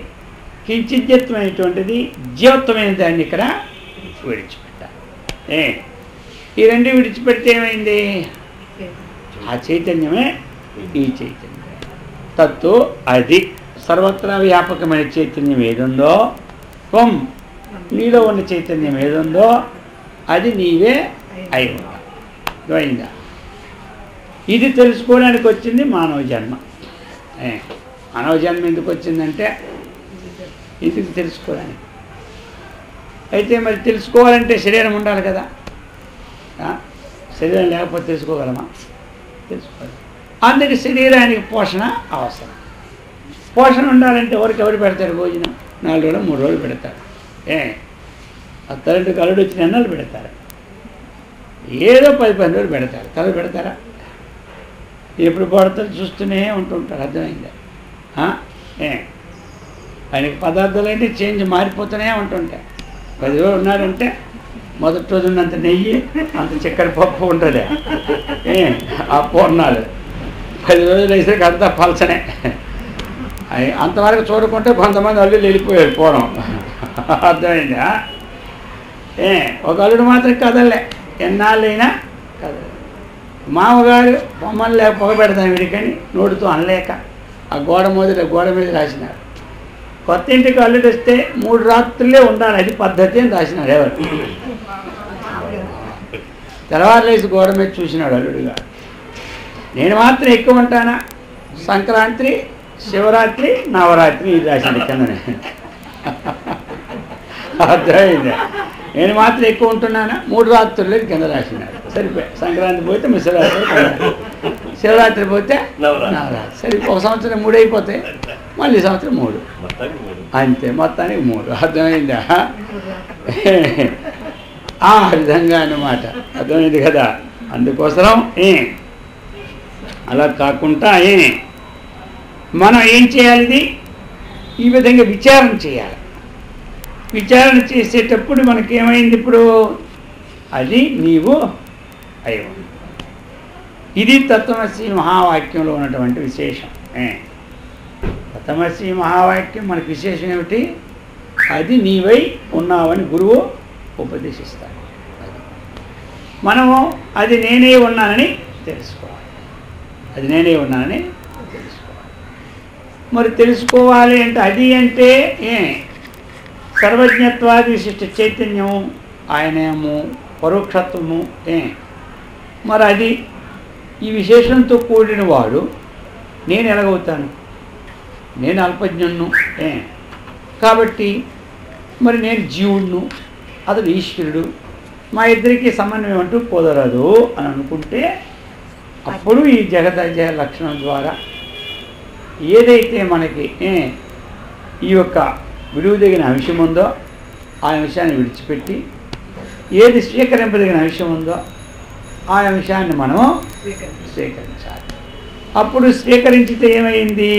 Speaker 1: కించిత్యత్వమైనటువంటిది, జీవత్వమైన దాన్ని ఇక్కడ విడిచిపెట్టాలి. ఈ రెండు విడిచిపెడితే ఏమైంది? ఆ చైతన్యమే ఈ చైతన్యం. తత్తు అది సర్వత్రా వ్యాపకమైన చైతన్యం ఏదుందో, త్వం నీలో ఉన్న చైతన్యం ఏదుందో అది నీవే అయి ఉందా. ఇది తెలుసుకోవడానికి వచ్చింది మానవ జన్మ. మానవ జన్మ ఎందుకు వచ్చిందంటే ఇది తెలుసుకోవడానికి. అయితే మరి తెలుసుకోవాలంటే శరీరం ఉండాలి కదా. శరీరం లేకపోతే తెలుసుకోగలమా? తెలుసుకోవాలి. అందుకే శరీరానికి పోషణ అవసరం. పోషణ ఉండాలంటే ఎవరు పెడతారు భోజనం? 4 రోజులు 3 రోజులు పెడతారు. అత్తరింటికి అల్లుడు వచ్చిన ఎన్నాళ్ళు పెడతారు? ఏదో 10-15 రోజులు పెడతారు. తల్లు పెడతారా? ఎప్పుడు పడతారు చూస్తూనే ఉంటుంటారు. అర్థమైందా? ఆయనకి పదార్థాలు అంటే చేంజ్ మారిపోతూనే ఉంటుంటాయి. 10 రోజులు ఉన్నారంటే మొదటి రోజు ఉన్నంత నెయ్యి, అంత చక్కెర పప్పు ఉంటుంది. ఆ పూర్ణాలు 10 రోజులు వేసాక అంతా పలచనే. అంతవరకు చూడకుంటే కొంతమంది అల్లుళ్ళు వెళ్ళిపోయారు పూర్వం. అర్థమైందా? ఒక అల్లుడు మాత్రం కదలే, ఎన్నాళ్ళైనా కదలే. మామగారు బొమ్మలు లేక పొగ పెడతాను వీడికని నోటితో అనలేక ఆ గోడ మీద రాసినారు. కొత్త ఇంటికి అల్లుడు వస్తే 3 రాత్రులే ఉండాలి, అది పద్ధతి అని రాసినాడు. ఎవరు తెల్లవారులేసి గోడ మీద చూసినాడు అల్లుడుగా. నేను మాత్రం ఎక్కువ ఉంటానా? సంక్రాంతి, శివరాత్రి, నవరాత్రి ఇది రాసింది కిందనే. అర్థమైందా? నేను మాత్రం ఎక్కువ ఉంటున్నానా? 3 రాత్రులు కింద రాసినాడు. సరిపోయి సంక్రాంతి పోతే శివరాత్రి పోతే నవరాత్రి. సరే, ఒక సంవత్సరం 3 అయిపోతాయి, మళ్ళీ సంవత్సరం 3 అంతే, మొత్తానికి 3. అర్థమైందా? ఆ విధంగా అన్నమాట. అర్థమైంది కదా. అందుకోసం అలా కాకుండా మనం ఏం చేయాలి? ఈ విధంగా విచారణ చేయాలి. విచారణ చేసేటప్పుడు మనకేమైంది? ఇప్పుడు అది నీవు అయి ఉంది. ఇది తత్వమసి మహావాక్యంలో ఉన్నటువంటి విశేషం. తత్వమసి మహావాక్యం మనకు విశేషం ఏమిటి? అది నీవై ఉన్నావని గురువు ఉపదేశిస్తాడు. మనము అది నేనే ఉన్నానని తెలుసుకోవాలి. అది నేనే ఉన్నానని తెలుసుకోవాలి. మరి తెలుసుకోవాలి అంటే అది అంటే సర్వజ్ఞత్వాది విశిష్ట చైతన్యము, ఆయనేమో పరోక్షత్వము. మరి అది ఈ విశేషంతో కూడిన వాడు నేను ఎలాగవుతాను? నేను అల్పజ్ఞుణ్ణు. కాబట్టి మరి నేను జీవుడును, అతడు ఈశ్వరుడు, మా ఇద్దరికి సమన్వయం అంటూ కుదరదు అని అనుకుంటే అప్పుడు ఈ జగదజయ లక్షణం ద్వారా ఏదైతే మనకి ఈ యొక్క విడుదగిన అంశం ఉందో ఆ అంశాన్ని విడిచిపెట్టి ఏది స్వీకరింపదగిన అంశం ఉందో ఆ అంశాన్ని మనము స్వీకరించాలి. అప్పుడు స్వీకరించితే ఏమైంది?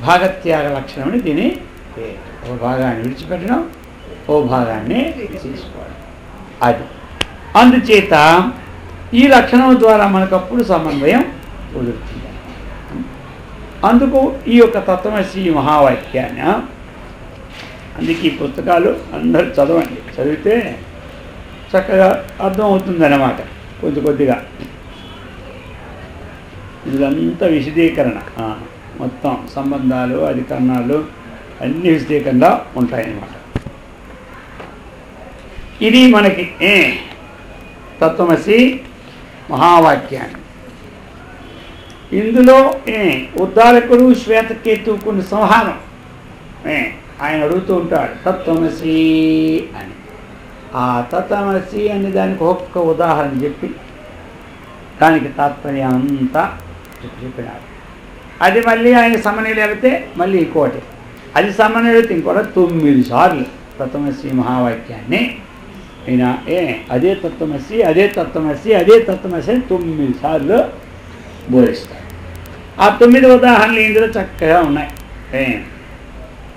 Speaker 1: భాగత్యాగ లక్షణం అని దీని పేరు. ఓ భాగాన్ని విడిచిపెట్టడం, ఓ భాగాన్ని తీసుకోవడం. అది అందుచేత ఈ లక్షణం ద్వారా మనకప్పుడు సమన్వయం కుదురుతుంది. అందుకు ఈ యొక్క తత్వమసి మహావాక్యాన్ని అందుకే ఈ పుస్తకాలు అందరూ చదవండి. చదివితే చక్కగా అర్థమవుతుందన్నమాట. కొద్దిగా ఇదంతా విశదీకరణ, మొత్తం సంబంధాలు అధికరణాలు అన్ని విశదీకరణగా ఉంటాయన్నమాట. ఇది మనకి తత్వమసి మహావాక్యాన్ని. ఇందులో ఉద్దాలకుడు శ్వేతకేతు కొన్ని సంహారం ఆయన అడుగుతూ ఉంటాడు తత్వమసి అని. ఆ తత్వమసి అనే దానికి ఒక్క ఉదాహరణ చెప్పి దానికి తాత్పర్యం అంతా చెప్పినాడు. అది మళ్ళీ ఆయన సమన్వయం లేకపోతే మళ్ళీ ఇంకోటి, అది సమన్వయం అయితే ఇంకోటి 9 సార్లు తత్వమసి మహావాక్యాన్ని అయినా అదే తత్వమసి అదే తత్వమసి అదే తత్వమసి అని 9 సార్లు బోధిస్తాడు. ఆ 9 ఉదాహరణలు ఇందులో చక్కగా ఉన్నాయి.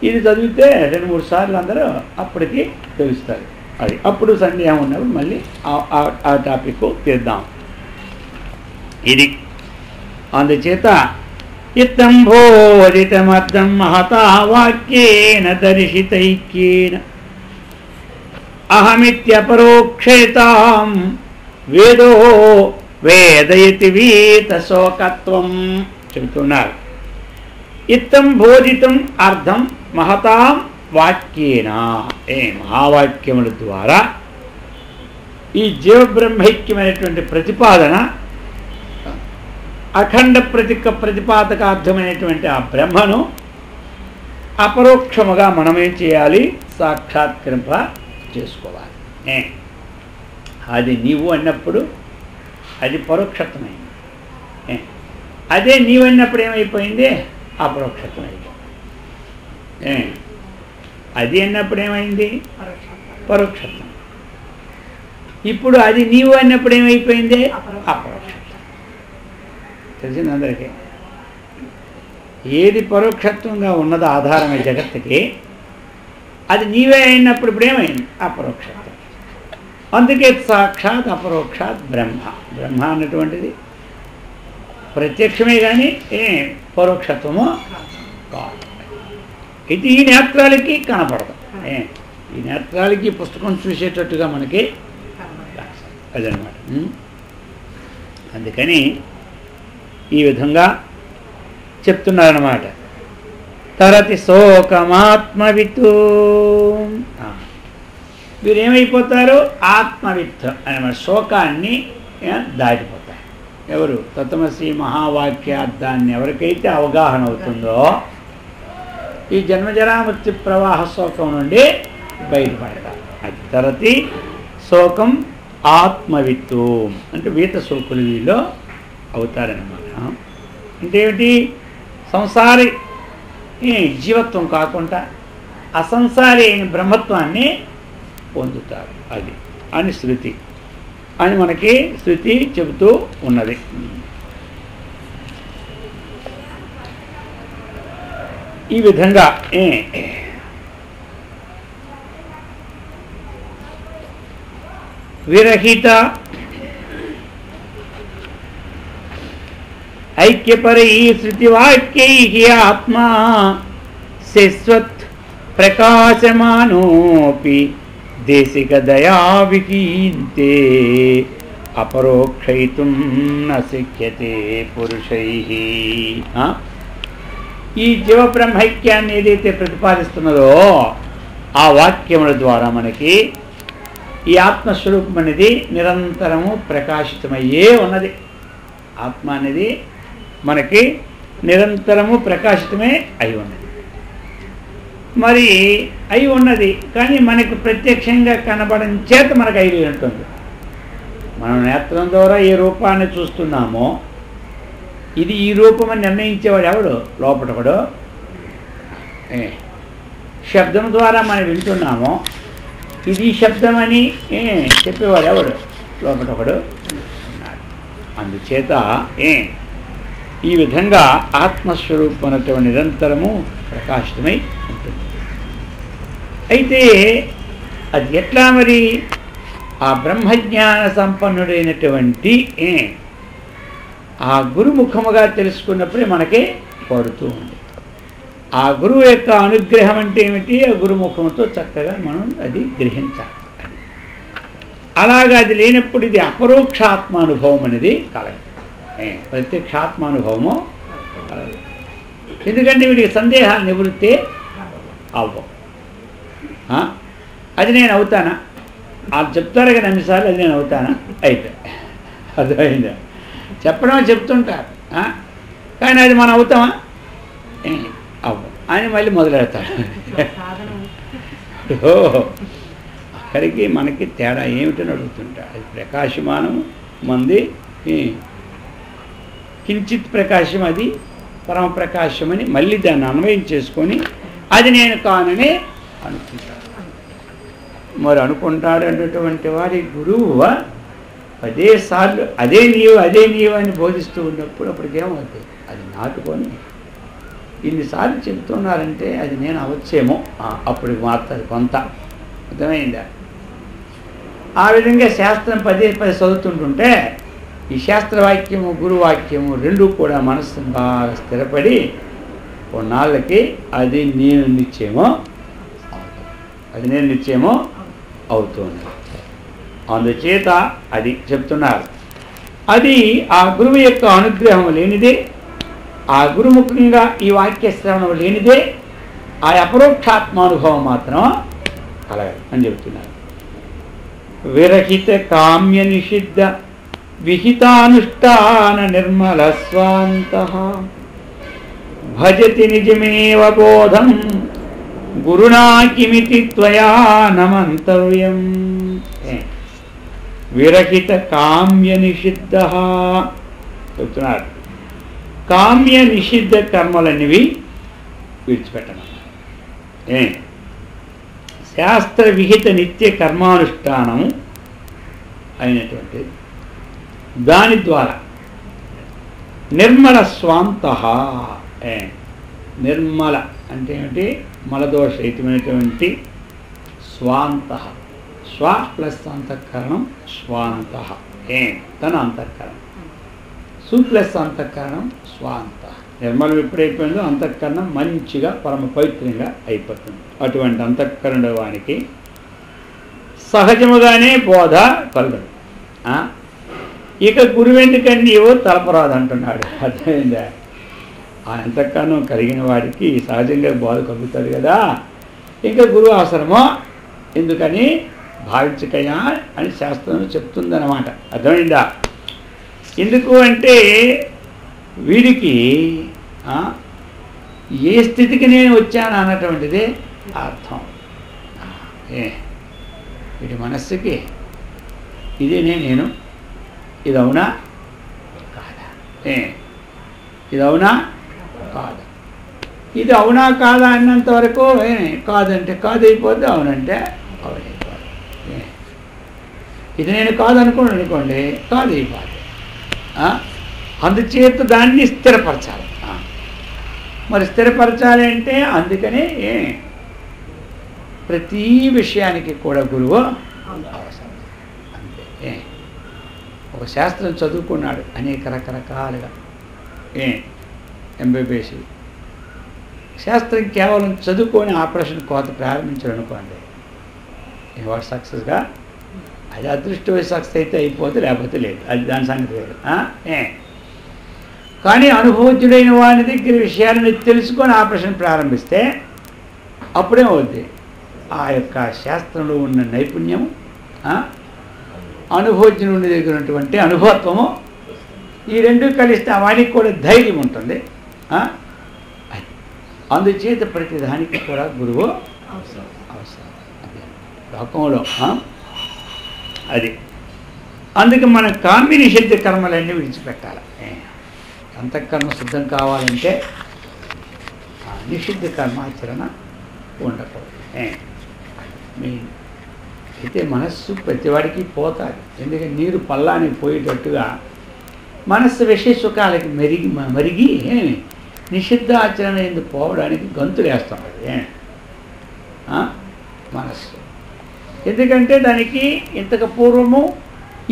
Speaker 1: ఇది చదివితే 2-3 సార్లు అందరూ అప్పటికి తెలుస్తారు. అది అప్పుడు సందేహం ఉన్నప్పుడు మళ్ళీ ఆ టాపిక్ తీద్దాం. ఇది అందుచేత ఇత్తం బోధితమర్థం మహతా వాక్యేన దర్శితైక్యేన అహమిత్యపరోక్షేతాం వేదో వేదయతి వీతశోకత్వం చెబుతున్నారు. ఇత్తం బోధితం అర్థం మహతాం వాక్యేన మహావాక్యముల ద్వారా ఈ జీవబ్రహ్మైక్యమైనటువంటి ప్రతిపాదన అఖండ ప్రతిపాదకార్థమైనటువంటి ఆ బ్రహ్మను అపరోక్షముగా మనమేం చేయాలి? సాక్షాత్కరింప చేసుకోవాలి. అది నీవు అన్నప్పుడు అది పరోక్షత్వమైంది. అదే నీవు అన్నప్పుడు ఏమైపోయింది? అపరోక్షత్వమైంది. అది అన్నప్పుడు ఏమైంది? పరోక్షత్వం. ఇప్పుడు అది నీవు అన్నప్పుడు ఏమైపోయింది? అపరోక్షత్వం. తెలిసింది అందరికీ. ఏది పరోక్షత్వంగా ఉన్నదో ఆధారమే జగత్తుకి, అది నీవే అయినప్పుడు ఇప్పుడు ఏమైంది? అపరోక్షత్వం. అందుకే సాక్షాత్ అపరోక్షాత్ బ్రహ్మ. బ్రహ్మ అన్నటువంటిది ప్రత్యక్షమే కానీ పరోక్షత్వము కాదు. ఇది ఈ నేత్రాలకి కనపడదు. ఈ నేత్రాలకి పుస్తకం చూసేటట్టుగా మనకి అదనమాట. అందుకని ఈ విధంగా చెప్తున్నారన్నమాట. తరతి శోకమాత్మవిత్తు. వీరేమైపోతారు? ఆత్మవిత్తు అనే శోకాన్ని దాటిపోతారు. ఎవరు? తత్వమసి మహావాక్యార్థాన్ని ఎవరికైతే అవగాహన అవుతుందో ఈ జన్మజరామృత్యు ప్రవాహ శోకం నుండి బయటపడతారు. అది తరతి శోకం ఆత్మవిత్తు అంటే వీత శోకులు వీళ్ళు అవుతారన్నమాట. అంటే ఏమిటి? సంసారి జీవత్వం కాకుండా అసంసారి అయిన బ్రహ్మత్వాన్ని పొందుతారు. అది అని శృతి అని మనకి శృతి చెబుతూ ఉన్నది. ఈ విధంగా విరహిత ఐక్యపరై శృతివాక్యై ఆత్మా శశ్వత్ ప్రకాశమానోపి దేశిక దయా వికీంతే అపరోక్షయితుం న శక్యతే పురుషైః. ఈ జీవబ్రహ్మైక్యాన్ని ఏదైతే ప్రతిపాదిస్తున్నదో ఆ వాక్యముల ద్వారా మనకి ఈ ఆత్మస్వరూపం అనేది నిరంతరము ప్రకాశితమయ్యే ఉన్నది. ఆత్మ అనేది మనకి నిరంతరము ప్రకాశితమే అయి ఉన్నది. మరి అయి ఉన్నది కానీ మనకు ప్రత్యక్షంగా కనబడని చేత మనకు అయి ఉంటుంది. మనం నేత్రం ద్వారా ఏ రూపాన్ని చూస్తున్నామో ఇది ఈ రూపమని నిర్ణయించేవాడు ఎవడు? లోపటొకడు. శబ్దం ద్వారా మనం వింటున్నామో ఇది శబ్దమని చెప్పేవాడు ఎవడు? లోపటొకడు ఉన్నాడు. అందుచేత ఈ విధంగా ఆత్మస్వరూపమైనటువంటి నిరంతరము ప్రకాశితమై ఉంటుంది. అయితే అది ఎట్లా మరి? ఆ బ్రహ్మజ్ఞాన సంపన్నుడైనటువంటి ఆ గురుముఖముగా తెలుసుకున్నప్పుడే మనకి కోరుతూ ఉంది. ఆ గురువు యొక్క అనుగ్రహం అంటే ఏమిటి? ఆ గురుముఖంతో చక్కగా మనం అది గ్రహించాలి. అలాగా అది లేనప్పుడు ఇది అపరోక్షాత్మానుభవం అనేది కలగదు. ప్రత్యక్షాత్మానుభవము కలగదు. ఎందుకంటే వీడికి సందేహాలు నివృత్తే అవ్వవు. అది నేను అవుతానా? వాళ్ళు చెప్తారు కదా అన్నిసార్లు, అది నేను అవుతానా? అయితే అర్థమైందా? చెప్పడం చెప్తుంటారు, కానీ అది మనం అవుతామా? అవ్వం అని మళ్ళీ మొదలెడతాడు. అక్కడికి మనకి తేడా ఏమిటని అడుగుతుంటాడు. అది ప్రకాశమానము మంది కించిత్ ప్రకాశం, అది పరమ ప్రకాశమని మళ్ళీ దాన్ని అన్వయం చేసుకొని అది నేను కానని అనుకుంటాడు. మరి అనుకుంటాడు అనేటువంటి వారి గురువు 10 సార్లు అదే నీవు అని బోధిస్తూ ఉన్నప్పుడు అప్పటికేమవుతుంది? అది నాటుకొని ఇన్నిసార్లు చెప్తున్నారంటే అది నేను అవచ్చేమో, అప్పుడు మారుతుంది కొంత. అర్థమైందా? ఆ విధంగా శాస్త్రం 10 చదువుతుంటుంటే ఈ శాస్త్రవాక్యము గురువాక్యము రెండూ కూడా మనస్సు బాగా స్థిరపడి కొన్నాళ్ళకి అది నేను నిశ్చయమో అవుతుంది. అందుచేత అది చెప్తున్నారు. అది ఆ గురువు యొక్క అనుగ్రహం లేనిదే, ఆ గురుముఖంగా ఈ వాక్య శ్రవణం లేనిదే ఆ అపరోక్షాత్మానుభవం మాత్రం కలగదు అని చెప్తున్నారు. విరహిత కామ్య నిషిద్ధ విహితానుష్ఠాన నిర్మల స్వాంత భజతి నిజమేవ బోధం గురునా కిమితి త్వయా నమంతవ్యం. విరహిత కామ్య నిషిద్ధ చెప్తున్నారు. కామ్య నిషిద్ధ కర్మలనేవి విడిచిపెట్టమన్నారు. శాస్త్ర విహిత నిత్య కర్మానుష్ఠానము అయినటువంటి దాని ద్వారా నిర్మల స్వాంత. నిర్మల అంటే ఏమిటి? మలదోషరహితమైనటువంటి స్వాంత. స్వ ప్లస్ అంతఃకరణం స్వాంత. తన అంతఃకరణం. సు ప్లస్ అంతఃకరణం స్వాంత. నిర్మలం ఎప్పుడైపోయిందో అంతఃకరణం మంచిగా పరమ పవిత్రంగా అయిపోతుంది. అటువంటి అంతఃకరణ వానికి సహజముగానే బోధ కలగదు. ఇక గురువెందుకని నీవు తలపరాదు అంటున్నాడు. అర్థమైందా? ఆ అంతఃకరణం కలిగిన వాడికి సహజంగా బోధ కలుగుతాడు కదా, ఇంకా గురువు అవసరమో ఎందుకని భావించకయా అని శాస్త్రం చెప్తుందన్నమాట. అర్థమైందా? ఎందుకు అంటే వీడికి ఏ స్థితికి నేను వచ్చాను అన్నటువంటిదే అర్థం. వీడి మనస్సుకి ఇదే నేను, ఇది అవునా కాదా, ఇది అవునా కాదా, ఇది అవునా కాదా అన్నంత వరకు కాదంటే కాదు అయిపోద్ది, అవునంటే అవునైపోద్ది. ఇది నేను కాదనుకోండి కాదు అయిపోద్ది. అందుచేత దాన్ని స్థిరపరచాలి. మరి స్థిరపరచాలి అంటే అందుకనే ప్రతి విషయానికి కూడా గురువు అవసరం. అంతే. ఒక శాస్త్రం చదువుకున్నాడు అనేక రకరకాలుగా, ఎంబీబీఎస్ శాస్త్రం కేవలం చదువుకొని ఆపరేషన్ కోత ప్రారంభించాలనుకోండి, వాడు సక్సెస్గా అది అదృష్టమైన సక్సెస్ అయితే అయిపోతే, లేకపోతే లేదు. అది దాని సంగతి లేదు. కానీ అనుభవజ్ఞుడైన వాని దగ్గర విషయాలను తెలుసుకొని ఆపరేషన్ ప్రారంభిస్తే అప్పుడే అవుద్ది. ఆ యొక్క శాస్త్రంలో ఉన్న నైపుణ్యము, అనుభవజ్ఞుడి దగ్గర ఉన్నటువంటి అనుభవత్వము, ఈ రెండు కలిస్తే వానికి కూడా ధైర్యం ఉంటుంది. అందుచేత ప్రతిదానికి కూడా గురువు అవసరం. అది లోకంలో అది. అందుకే మన కామ్య నిషిద్ధ కర్మలన్నీ విడిచిపెట్టాలి. అంతఃకరణ శుద్ధం కావాలంటే నిషిద్ధ కర్మాచరణ ఉండకూడదు. అయితే మనస్సు ప్రతివాడికి పోతుంది. ఎందుకంటే నీరు పల్లానికి పోయేటట్టుగా మనస్సు విషయ సుఖాలకి మరిగి నిషిద్ధ ఆచరణ ఎందుకు పోవడానికి గంతులు వేస్తాం. మనస్సు ఎందుకంటే దానికి ఇంతకు పూర్వము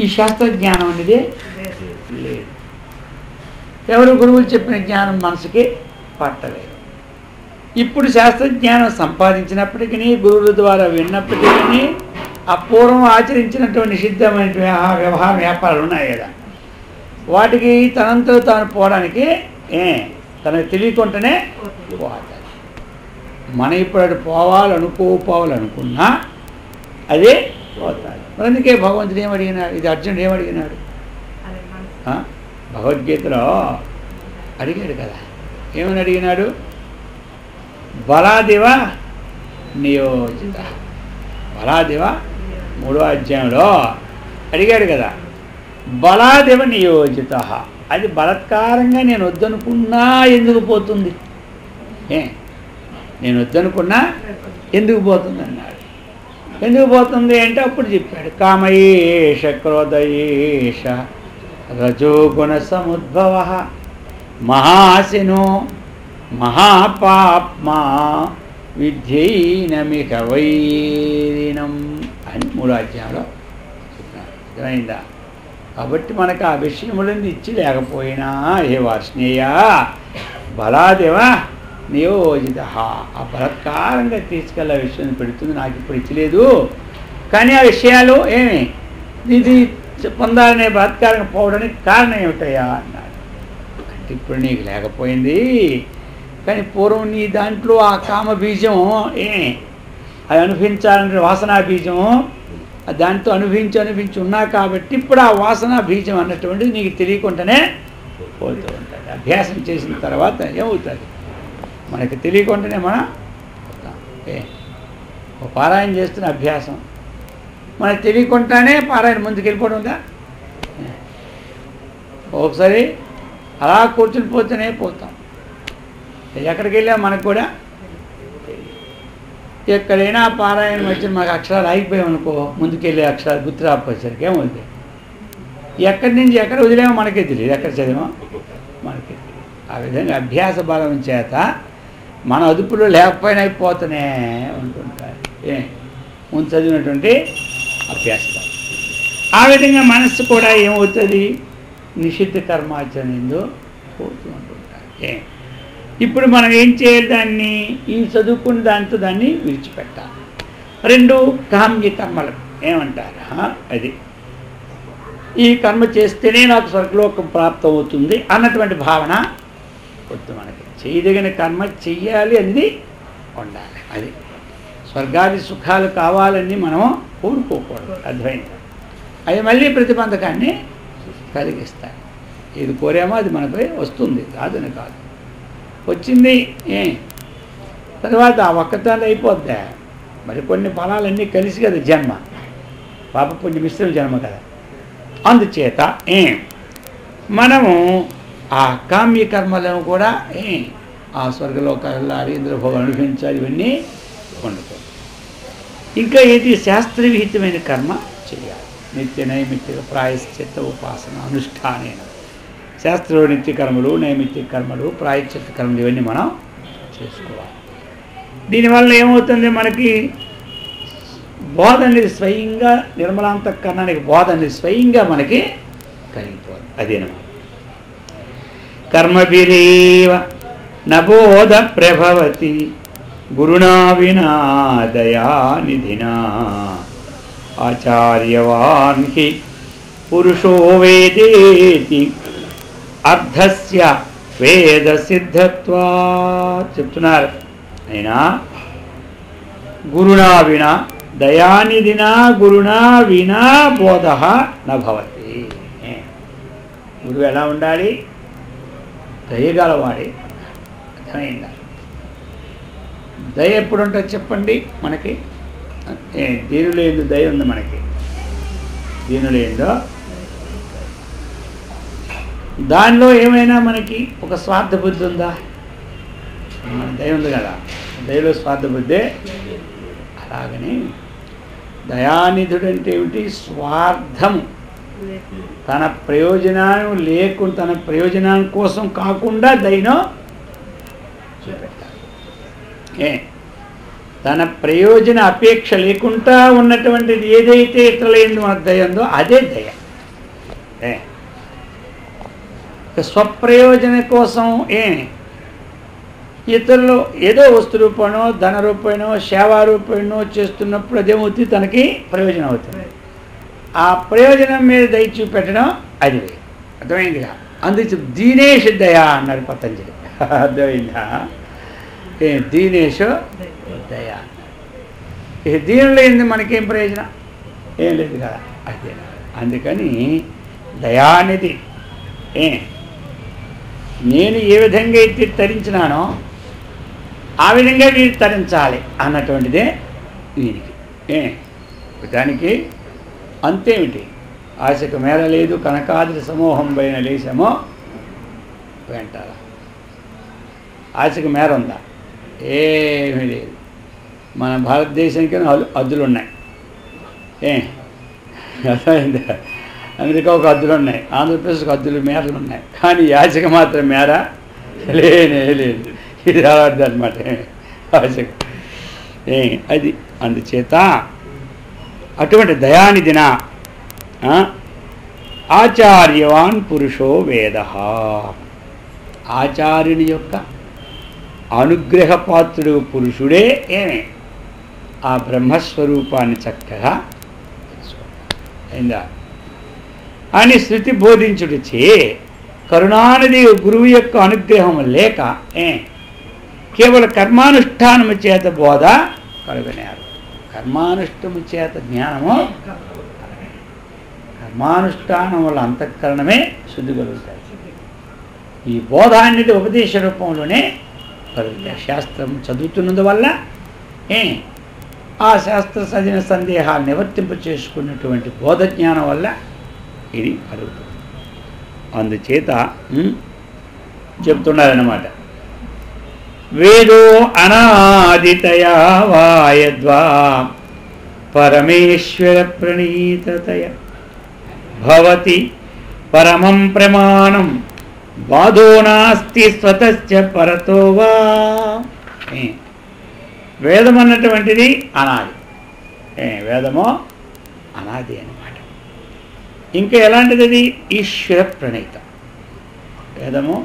Speaker 1: ఈ శాస్త్రజ్ఞానం అనేది లేదు. ఎవరు గురువులు చెప్పిన జ్ఞానం మనసుకి పట్టలేదు. ఇప్పుడు శాస్త్రజ్ఞానం సంపాదించినప్పటికీ, గురువుల ద్వారా విన్నప్పటికీ ఆ పూర్వం ఆచరించినటువంటి నిషిద్ధమైన వ్యాపారాలు ఉన్నాయి కదా, వాటికి తనంతో తాను పోవడానికి తనకు తెలియకుండానే పోవాలి. మనం ఇప్పుడు అటు పోవాలనుకున్నా అదే పోతాడు. అందుకే భగవంతుడు ఏమడిగినాడు, ఇది అర్జునుడు ఏమడిగినాడు, భగవద్గీతలో అడిగాడు కదా, ఏమని అడిగినాడు, బలాదివ నియోజిత. బలాదివ 3వ అధ్యాయంలో అడిగాడు కదా, బలాదివ నియోజిత, అది బలత్కారంగా నేను వద్దనుకున్నా ఎందుకు పోతుంది, నేను వద్దనుకున్నా ఎందుకు పోతుంది అన్నాడు. ఎందుకు పోతుంది అంటే అప్పుడు చెప్పాడు, కామయేష క్రోధయేష రజోగుణ సముద్భవ మహాశినో మహాపాప్మా విద్యైనమిక వైరినం అని 3వ అధ్యాయంలో చెప్పినాడు. అర్థమైందా? కాబట్టి మనకు ఆ విషయములను ఇచ్చి లేకపోయినా ఏ వార్ష్ణేయ బలాదేవ నియోజిత, ఆ బలత్కారంగా తీసుకెళ్ళే విషయం పెడుతుంది, నాకు ఇప్పుడు ఇచ్చలేదు. కానీ ఆ విషయాలు ఇది పొందాలనే బలత్కారంగా పోవడానికి కారణం ఏమిటయ్యా అన్నాడు. అంటే ఇప్పుడు నీకు లేకపోయింది, కానీ పూర్వం నీ దాంట్లో ఆ కామ బీజం అది అనుభవించాలంటే వాసనా బీజం దాంతో అనుభవించి ఉన్నా కాబట్టి ఇప్పుడు ఆ వాసనా బీజం అన్నటువంటిది నీకు తెలియకుండానే పోతూ ఉంటుంది. అభ్యాసం చేసిన తర్వాత ఏమవుతుంది, మనకి తెలియకుండానే మనం ఓ పారాయణ చేస్తున్న అభ్యాసం మనకు తెలియకుండానే పారాయణ ముందుకు వెళ్ళిపోవడం ఉందా. ఒకసారి అలా కూర్చుని పోతేనే పోతాం, ఎక్కడికి వెళ్ళా మనకు కూడా ఎక్కడైనా పారాయణ వచ్చిన మాకు అక్షరాలు ఆగిపోయామనుకో, ముందుకెళ్ళే అక్షరాలు గుర్తు రాకపోయేసరికి ఏమవుతుంది, ఎక్కడి నుంచి ఎక్కడ వదిలేమో మనకే తెలియదు, ఎక్కడ చదివామో మనకే తెలియదు. ఆ విధంగా అభ్యాస బలం చేత మన అదుపులో లేకపోయినా అయిపోతూనే ఉంటుంటారు ముందు చదివినటువంటి అభ్యాసం. ఆ విధంగా మనస్సు కూడా ఏమవుతుంది, నిషిద్ధ కర్మాచరణ ఎందు పోతూ ఉంటుంటారు. ఇప్పుడు మనం ఏం చేయాలి, దాన్ని ఈ చదువుకున్న దాంతో దాన్ని విడిచిపెట్టాలి. 2 కామ్య కర్మలు ఏమంటారు, అది ఈ కర్మ చేస్తేనే నాకు స్వర్గలోకం ప్రాప్తం అవుతుంది అన్నటువంటి భావన వద్దు. మనకి చేయదగిన కర్మ చెయ్యాలి అనేది ఉండాలి. అది స్వర్గాది సుఖాలు కావాలని మనం కోరుకోకూడదు. అర్థమైంది? అవి మళ్ళీ ప్రతిబంధకాన్ని కలిగిస్తాయి. ఏది కోరామో అది మనపై వస్తుంది, కాదని కాదు. వచ్చింది తర్వాత ఆ ఒక్కతాలు అయిపోద్దా, మరి కొన్ని ఫలాలన్నీ కలిసి కదా జన్మ, పాప పుణ్య మిశ్రమ జన్మ కదా. అందుచేత మనము ఆ కామ్య కర్మలను కూడా ఆ స్వర్గలోకాలు వెళ్ళాలి, ఇందులో భోగం అనుభవించాలి, ఇవన్నీ ఉండకూడదు. ఇంకా ఏది శాస్త్రవిహితమైన కర్మ చేయాలి. నిత్య నైమిత్తిక ప్రాయశ్చిత్త ఉపాసన అనుష్ఠానేన, శాస్త్ర నిత్య కర్మలు, నైమిత్తిక కర్మలు, ప్రాయశ్చిత్త కర్మలు ఇవన్నీ మనం చేసుకోవాలి. దీనివల్ల ఏమవుతుంది, మనకి బోధ అనేది స్వయంగా నిర్మలాంతఃకరణానికి బోధ అనేది స్వయంగా మనకి కలిగిపోతుంది. అదేనమాట కర్మభిరేవ నబోధ ప్రభవతి గురునా వినా దయానిధినా ఆచార్యవాన్ హి పురుషో వేదేతి అర్థస్య వేద సిద్ధత్వా చెప్తున్నారు. అయినా గురునా వినా దయానిధినా గురునా వినా బోధ నభవతి. గురువు ఎలా ఉండాలి, దయగలవాడి. అర్థమైందా? దయ ఎప్పుడు ఉంటుంది చెప్పండి మనకి, దీనిలో ఏందో దయ ఉంది మనకి, దీనిలో ఏందో దానిలో ఏమైనా మనకి ఒక స్వార్థ బుద్ధి ఉందా? మన దయ ఉంది కదా, దయలో స్వార్థ బుద్ధే. అలాగని దయానిధుడు అంటే ఏమిటి? స్వార్థము, తన ప్రయోజనాన్ని లేకుండా, తన ప్రయోజనం కోసం కాకుండా దయను చూపెట్టాలి. తన ప్రయోజన అపేక్ష లేకుండా ఉన్నటువంటిది ఏదైతే ఇతరుల యందు మన దయ ఉందో అదే దయ. స్వప్రయోజన కోసం ఇతరులు ఏదో వస్తు రూపంలో, ధన రూపంలో, సేవా రూపంలో చేస్తున్నప్పుడు అదేమవుతుంది? తనకి ప్రయోజనం అవుతుంది. ఆ ప్రయోజనం మీద దయ చూపెట్టడం అది వేరు. అర్థమైందిగా? అందుకు దీనేశ దయ అన్నారు పతంజలి. అర్థమైందా? దీనేశ దయ. దీనిలో ఏంది? మనకేం ప్రయోజనం? ఏం లేదు కదా. అదే అందుకని దయానిధి నేను ఏ విధంగా అయితే తరించినానో ఆ విధంగా వీరు తరించాలి అన్నటువంటిదే వీరికి. దానికి అంతేమిటి? ఆశకు మేర లేదు, కనకాద్రి సమూహం పైన లేసామో వెంటాల. ఆశకు మేర ఉందా? ఏమీ లేదు. మన భారతదేశానికి హద్దులు ఉన్నాయి. అర్థమైందా? అమెరికా ఒక హద్దులు ఉన్నాయి, ఆంధ్రప్రదేశ్కి హద్దులు మేరలు ఉన్నాయి, కానీ యాచకు మాత్రం మేర లేనే లేదు. ఇది అలాంటిది అనమాట ఆశకు. అది అందుచేత అటువంటి దయానిధిన ఆచార్యవాన్ పురుషో వేద. ఆచార్యుని యొక్క అనుగ్రహపాత్రుడు పురుషుడే ఆ బ్రహ్మస్వరూపాన్ని చక్కగా అయిందా అని శృతి బోధించుటచే కరుణానిధి గురువు యొక్క అనుగ్రహము లేక కేవల కర్మానుష్ఠానము చేత బోధ కలుగనేరు. కర్మానుష్ఠము చేత జ్ఞానము, కర్మానుష్ఠానం వల్ల అంతఃకరణమే శుద్ధి కలుగుతాయి. ఈ బోధ అనేది ఉపదేశ రూపంలోనే కలుగుతాయి. శాస్త్రం చదువుతున్నందువల్ల ఆ శాస్త్ర సజన సందేహాలు నివర్తింప చేసుకున్నటువంటి బోధ జ్ఞానం వల్ల ఇది కలుగుతుంది. అందుచేత చెప్తున్నారన్నమాట. వేదో అనాదితయా వాయద్వా పరమేశ్వర ప్రణీతతయ భవతి పరమం ప్రమాణం బాధో నాస్తి స్వతశ్చ పరతో వా. వేదం అన్నటువంటిది అనాది. వేదమో అనాది అన్నమాట. ఇంకా ఎలాంటిది? అది ఈశ్వర ప్రణీత. వేదము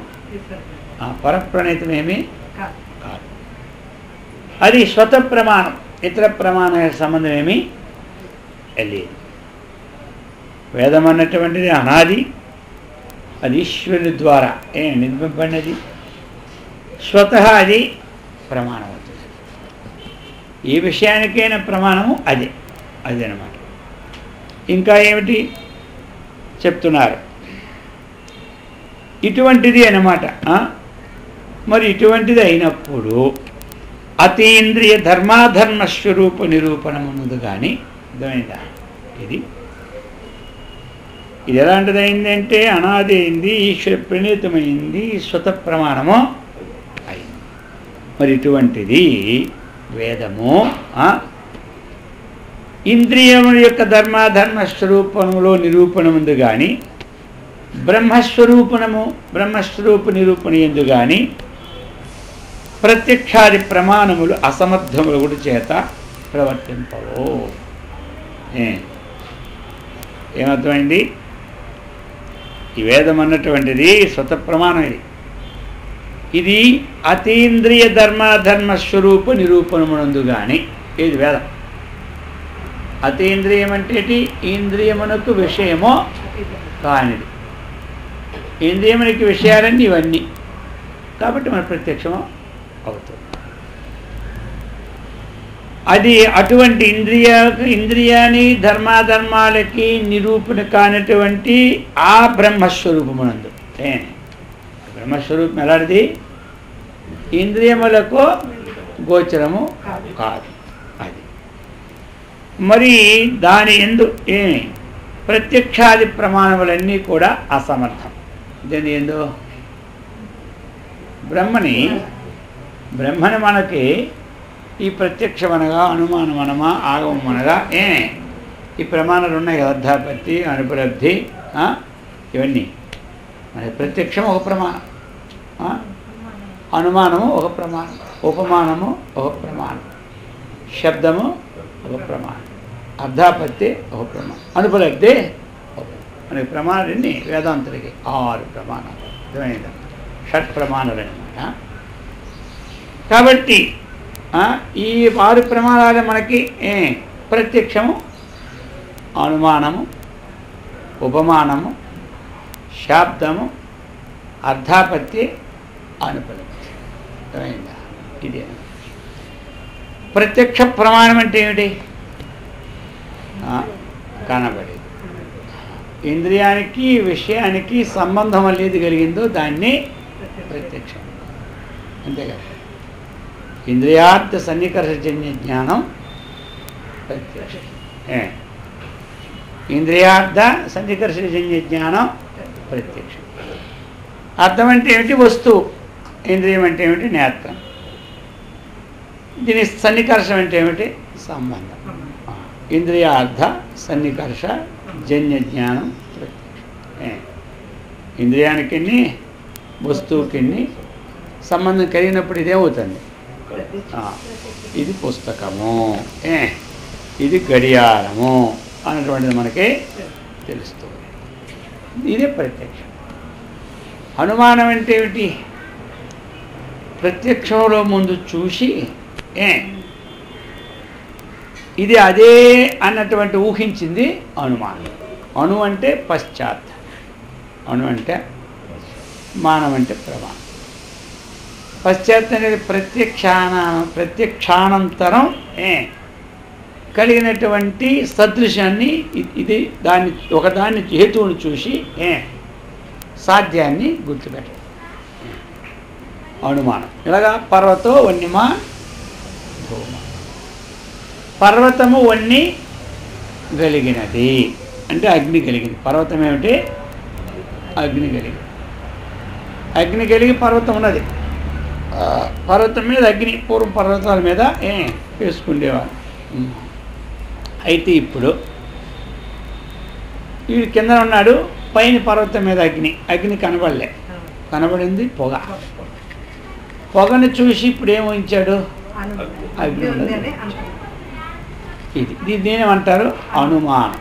Speaker 1: పరప్రణీతమేమీ కాదు. అది స్వత ప్రమాణం, ఇతర ప్రమాణ సంబంధం ఏమీ లేదు. వేదం అన్నటువంటిది అనాది, అది ఈశ్వరుని ద్వారా నిర్మింపబడినది. స్వతహా అది ప్రమాణం అవుతుంది. ఏ విషయానికైనా ప్రమాణము అదే అన్నమాట. ఇంకా ఏమిటి చెప్తున్నారు? ఇటువంటిది అన్నమాట. మరి ఇటువంటిది అయినప్పుడు అతీంద్రియ ధర్మాధర్మ స్వరూప నిరూపణమున్నది. కానీ అర్థమైందా? ఇది ఎలాంటిది అయిందంటే అనాది అయింది, ఈశ్వర ప్రణీతమైంది, స్వత ప్రమాణము అయింది. మరి ఇటువంటిది వేదము ఇంద్రియముల యొక్క ధర్మాధర్మ స్వరూపములో నిరూపణముందు కానీ బ్రహ్మస్వరూప నిరూపణ ఎందు కానీ ప్రత్యక్షాది ప్రమాణములు అసమర్థములు కూడా చేత ప్రవర్తింపవు. ఏమర్థమైంది? ఈ వేదం అన్నటువంటిది స్వత ప్రమాణం. ఇది అతీంద్రియ ధర్మాధర్మ స్వరూప నిరూపణమునందు కానీ ఇది వేదం. అతీంద్రియం అంటే ఇంద్రియమునకు విషయమో కానిది. ఇంద్రియమునికి విషయాలన్నీ ఇవన్నీ, కాబట్టి మన ప్రత్యక్షము అవుతుంది. అది అటువంటి ఇంద్రియాని ధర్మాధర్మాలకి నిరూపణ కానటువంటి ఆ బ్రహ్మస్వరూపమునందు. బ్రహ్మస్వరూపం ఎలాంటిది? ఇంద్రియములకు గోచరము కాదు. అది మరి దాని ఎందు ప్రత్యక్షాది ప్రమాణములన్నీ కూడా అసమర్థం. దేని ఏందో బ్రహ్మని మనకి ఈ ప్రత్యక్షమనగా అనుమానమనమా ఆగమనగా ఈ ప్రమాణాలు ఉన్నాయి కదా, అర్థాపత్తి అనుపలబ్ధి ఇవన్నీ. మరి ప్రత్యక్షం ఒక ప్రమాణం, అనుమానము ఒక ప్రమాణం, ఉపమానము ఒక ప్రమాణం, శబ్దము ఒక ప్రమాణం, అర్థాపత్తి ఒక ప్రమాణం, అనుపలబ్ధి మనకి ప్రమాణాలు ఎన్ని వేదాంతులకి 6 ప్రమాణాలు. అర్థమైందా? షట్ ప్రమాణాలు అన్నమాట. కాబట్టి ఈ 6 ప్రమాణాలు మనకి ప్రత్యక్షము, అనుమానము, ఉపమానము, శాబ్దము, అర్థాపత్తి, అనుపలబ్ధి. అర్థమైందా? ఇదే ప్రత్యక్ష ప్రమాణం అంటే ఏమిటి? కనబడేది. ఇంద్రియానికి విషయానికి సంబంధం అనేది కలిగిందో దాన్ని ప్రత్యక్షం. అంతేకాదు ఇంద్రియార్థ సన్నికర్షజన్య జ్ఞానం ప్రత్యక్షం. ఇంద్రియార్థ సన్నికర్షజన్య జ్ఞానం ప్రత్యక్షం. అర్థం అంటే ఏమిటి? వస్తువు. ఇంద్రియం అంటే ఏమిటి? నేత్రం. దీని సన్నికర్షం అంటే ఏమిటి? సంబంధం. ఇంద్రియార్థ సన్నికర్ష జన్య జ్ఞానం ప్రత్యక్షం. ఇంద్రియానికి వస్తువుకి సంబంధం కలిగినప్పుడు ఇదేమవుతుంది? ఇది పుస్తకము, ఇది గడియారము అన్నటువంటిది మనకి తెలుస్తుంది. ఇదే ప్రత్యక్షం. అనుమానం అంటే ఏమిటి? ప్రత్యక్షంలో ముందు చూసి ఇది అదే అన్నటువంటి ఊహించింది అనుమానం. అణు అంటే పశ్చాత్, అణు అంటే మానం అంటే ప్రమాణం. పశ్చాత్ అనేది ప్రత్యక్షానంతరం కలిగినటువంటి సదృశాన్ని, ఇది ఒకదాన్ని హేతువుని చూసి సాధ్యాన్ని గుర్తుపెట్టడం అనుమానం. ఇలాగా పర్వతో వన్యమా ధూమ. పర్వతము వన్ని కలిగినది అంటే అగ్ని కలిగింది. పర్వతం ఏమిటి? అగ్ని కలిగింది. అగ్ని కలిగి పర్వతం ఉన్నది. పర్వతం మీద అగ్ని పూర్వం పర్వతాల మీద వేసుకుండేవారు. అయితే ఇప్పుడు వీడు కింద ఉన్నాడు, పైన పర్వతం మీద అగ్ని కనబడలే. కనబడింది పొగ. పొగను చూసి ఇప్పుడు ఏమోంచాడు? అగ్ని ఉన్నది. ఇది దీనేమంటారు? అనుమానం.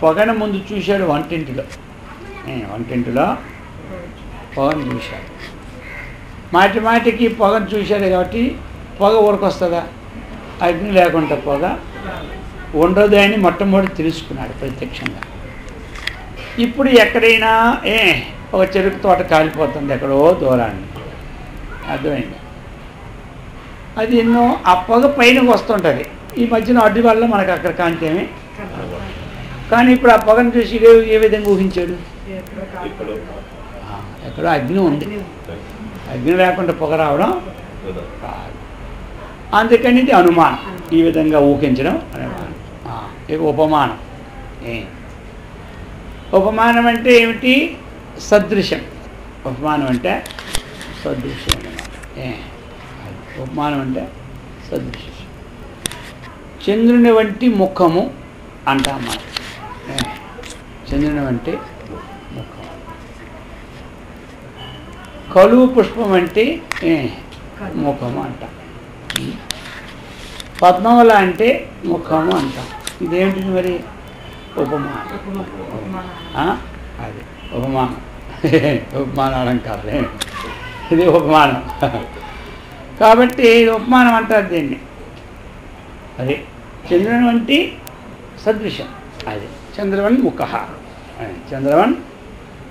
Speaker 1: పొగను ముందు చూశాడు వంటింటిలో పొగను చూశాడు. మాటికి పొగను చూశాడు కాబట్టి పొగ ఊరకొస్తుందా? అగ్ని లేకుండా పొగ ఉండదు అని మొట్టమొదటి తెలుసుకున్నాడు ప్రత్యక్షంగా. ఇప్పుడు ఎక్కడైనా ఒక చెరుకు తోట కాలిపోతుంది ఎక్కడో దూరాన్ని. అర్థమైంది? అది ఆ పొగ పైనకి వస్తుంటుంది. ఈ మధ్యన అడ్డు వల్ల మనకు అక్కడ కాంతేమి. కానీ ఇప్పుడు ఆ పొగను చూసి ఏ విధంగా ఊహించాడు? ఎక్కడో అగ్ని ఉంది, అగ్ని లేకుండా పొగ రావడం కాదు. అందుకని ఇది అనుమానం. ఈ విధంగా ఊహించడం అనుమానం. ఇక ఉపమానం. ఉపమానం అంటే ఏమిటి? సదృశ్యం. ఉపమానం అంటే సదృశ్యం అన్నమాట. ఉపమానం అంటే సదృశ్యం. చంద్రుని వంటి ముఖము అంటాం మనం. చంద్రుని వంటి ముఖం. కలువు పుష్పం అంటే ముఖము అంటాం. పద్మవల అంటే ముఖము అంటాం. ఇదేమిటి మరి? ఉపమానం. అది ఉపమానం. ఉపమాన అలంకారమే ఇది ఉపమానం. కాబట్టి ఇది ఉపమానం అంటారు దీన్ని. అది చంద్రుని వంటి సదృశ్యం. అది చంద్రవన్ ముఖ. చంద్రవన్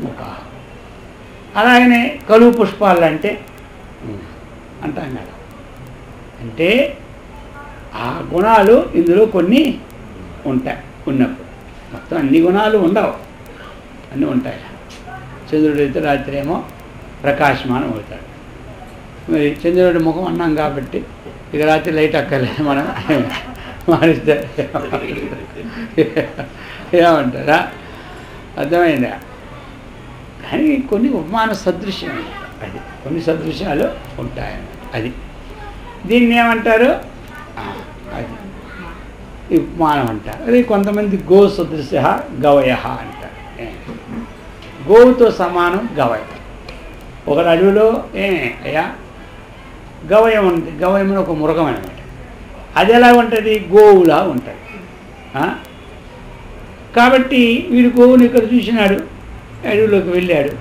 Speaker 1: ముఖ. అలాగనే కలువు పుష్పాలు అంటే అంటాం కదా. అంటే ఆ గుణాలు ఇందులో కొన్ని ఉంటాయి. ఉన్నప్పుడు మొత్తం అన్ని గుణాలు ఉండవు, అన్నీ ఉంటాయి. చంద్రుడు అయితే రాత్రి ఏమో ప్రకాశమానం అవుతాడు. మరి చంద్రుడి ముఖం అన్నాం కాబట్టి ఇక రాత్రి లైట్ అక్కర్లేదు, మనం మారిస్తే ఏమంటారా? అర్థమైందా? కానీ కొన్ని ఉపమాన సదృశ్యం అది, కొన్ని సదృశ్యాలు ఉంటాయి అది. దీన్ని ఏమంటారు? అది ఈ ఉపమానం అంటారు. అది కొంతమంది గో సదృశ్య గవయ అంటారు. గోవుతో సమానం గవయ. ఒకటి అడవిలో అయ్యా గవయం ఉంది, గవయం అని ఒక మృగం అనమాట. అది ఎలా ఉంటుంది? గోవులా ఉంటుంది. కాబట్టి వీడు గోవుని ఇక్కడ చూసినాడు, అడవిలోకి వెళ్ళాడు.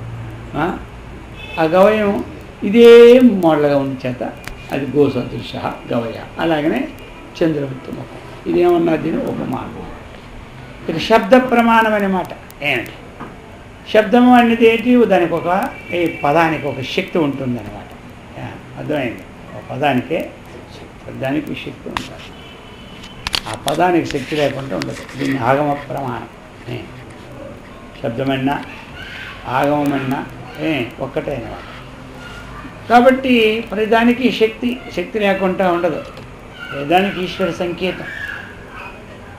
Speaker 1: ఆ గవయం ఇదే మోడల్గా ఉన్న చేత అది గో సదృశ గవయ. అలాగనే చంద్రవృత్తి ముఖం, ఇదేమన్నా దీని ఉపమానం. ఇక శబ్ద ప్రమాణం అన్నమాట. ఏమిటి శబ్దము అనేది ఏంటి? దానికి ఒక పదానికి ఒక శక్తి ఉంటుందన్నమాట. అర్థమైంది? ఒక పదానికే శబ్దానికి శక్తి ఉంటుంది. ఆ పదానికి శక్తి లేకుండా ఉండదు. దీన్ని ఆగమ ప్రమాణం. శబ్దమన్నా ఆగమమన్నా ఒక్కటే అన్నమాట. కాబట్టి ప్రతిదానికి శక్తి లేకుండా ఉండదు. ప్రతిదానికి ఈశ్వర సంకేతం.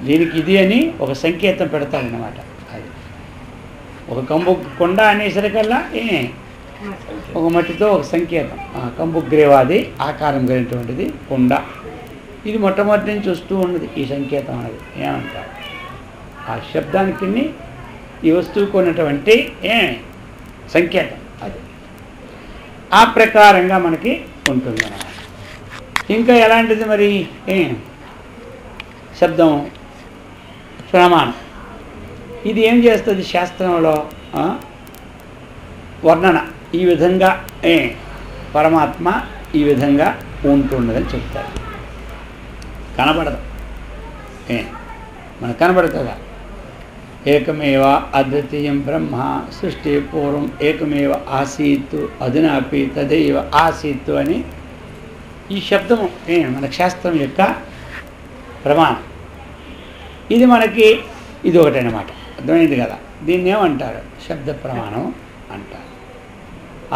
Speaker 1: దీనికి ఇది అని ఒక సంకేతం పెడతారన్నమాట. అది ఒక కొండ అనేసరికల్లా ఒక మట్టితో ఒక సంకేతం. కంబుగ్రేవాది ఆకారం కలిగినటువంటిది కొండ. ఇది మొట్టమొదటి నుంచి వస్తూ ఉన్నది ఈ సంకేతం అనేది. ఏమంటారు? ఆ శబ్దానికి ఈ వస్తువుకు ఉన్నటువంటి సంకేతం అది. ఆ ప్రకారంగా మనకి ఉంటుంది అన్నమాట. ఇంకా ఎలాంటిది మరి శబ్దం ప్రమాణం? ఇది ఏం చేస్తుంది? శాస్త్రంలో వర్ణన ఈ విధంగా పరమాత్మ ఈ విధంగా ఉంటున్నదని చెప్తారు. కనబడదు, మనకు కనబడుతుందా? ఏకమేవ అద్వితీయం బ్రహ్మ సృష్టి పూర్వం ఏకమేవ ఆసీత్ అధునాపి తదైవ ఆసీత్ అని ఈ శబ్దము మన శాస్త్రం యొక్క ప్రమాణం. ఇది మనకి ఇది ఒకటనమాట. అర్థమైంది కదా? దీన్ని ఏమంటారు? శబ్ద ప్రమాణం అంటారు.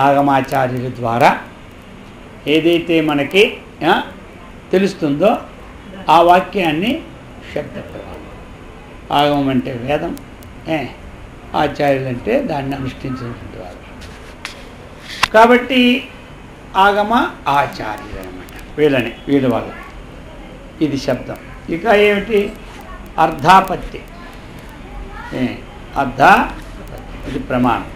Speaker 1: ఆగమాచార్యుల ద్వారా ఏదైతే మనకి తెలుస్తుందో ఆ వాక్యాన్ని శబ్ద ప్రమాణం. ఆగమం అంటే వేదం, ఆచార్యులు అంటే దాన్ని అనుష్ఠించినటువంటి వారు. కాబట్టి ఆగమ ఆచార్యులు అనమాట వీళ్ళ వల్ల ఇది శబ్దం. ఇక ఏమిటి? అర్ధాపత్తి. ఇది ప్రమాణం.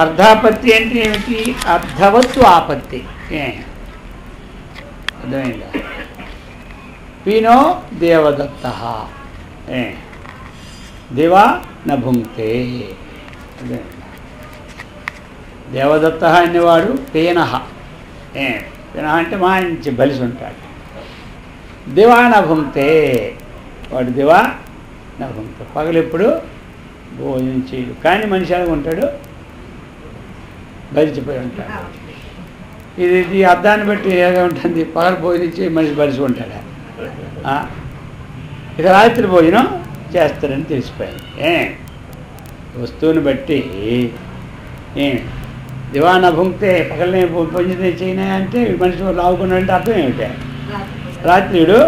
Speaker 1: అర్ధాపత్తి అంటే ఏమిటి? అర్ధవత్తు ఆపత్తి. అర్థమైందా? పీనో దేవదత్త దేవా నభుంక్తే. దేవదత్త అనేవాడు పేనహ. పేనహ అంటే మంచి బలిసి ఉంటాడు. దివా నభుంక్తే, వాడు దివా నభుంక్తే. పగలెప్పుడు భోజనం చేయడు, కానీ మనిషి అలాగ ఉంటాడు, బలిచిపోయి ఉంటాడు. ఇది అర్థాన్ని బట్టి ఏగా ఉంటుంది. పగలు భోజనం చేసి మనిషి బలిసి ఉంటాడా? ఇక రాత్రి భోజనం చేస్తారని తెలిసిపోయింది. వస్తువుని బట్టి దివానా భుంక్తే పగలనే భోజనం చేయనా అంటే మనిషి లావుకున్నాడంటే అర్థం ఏమిటి? రాత్రిడు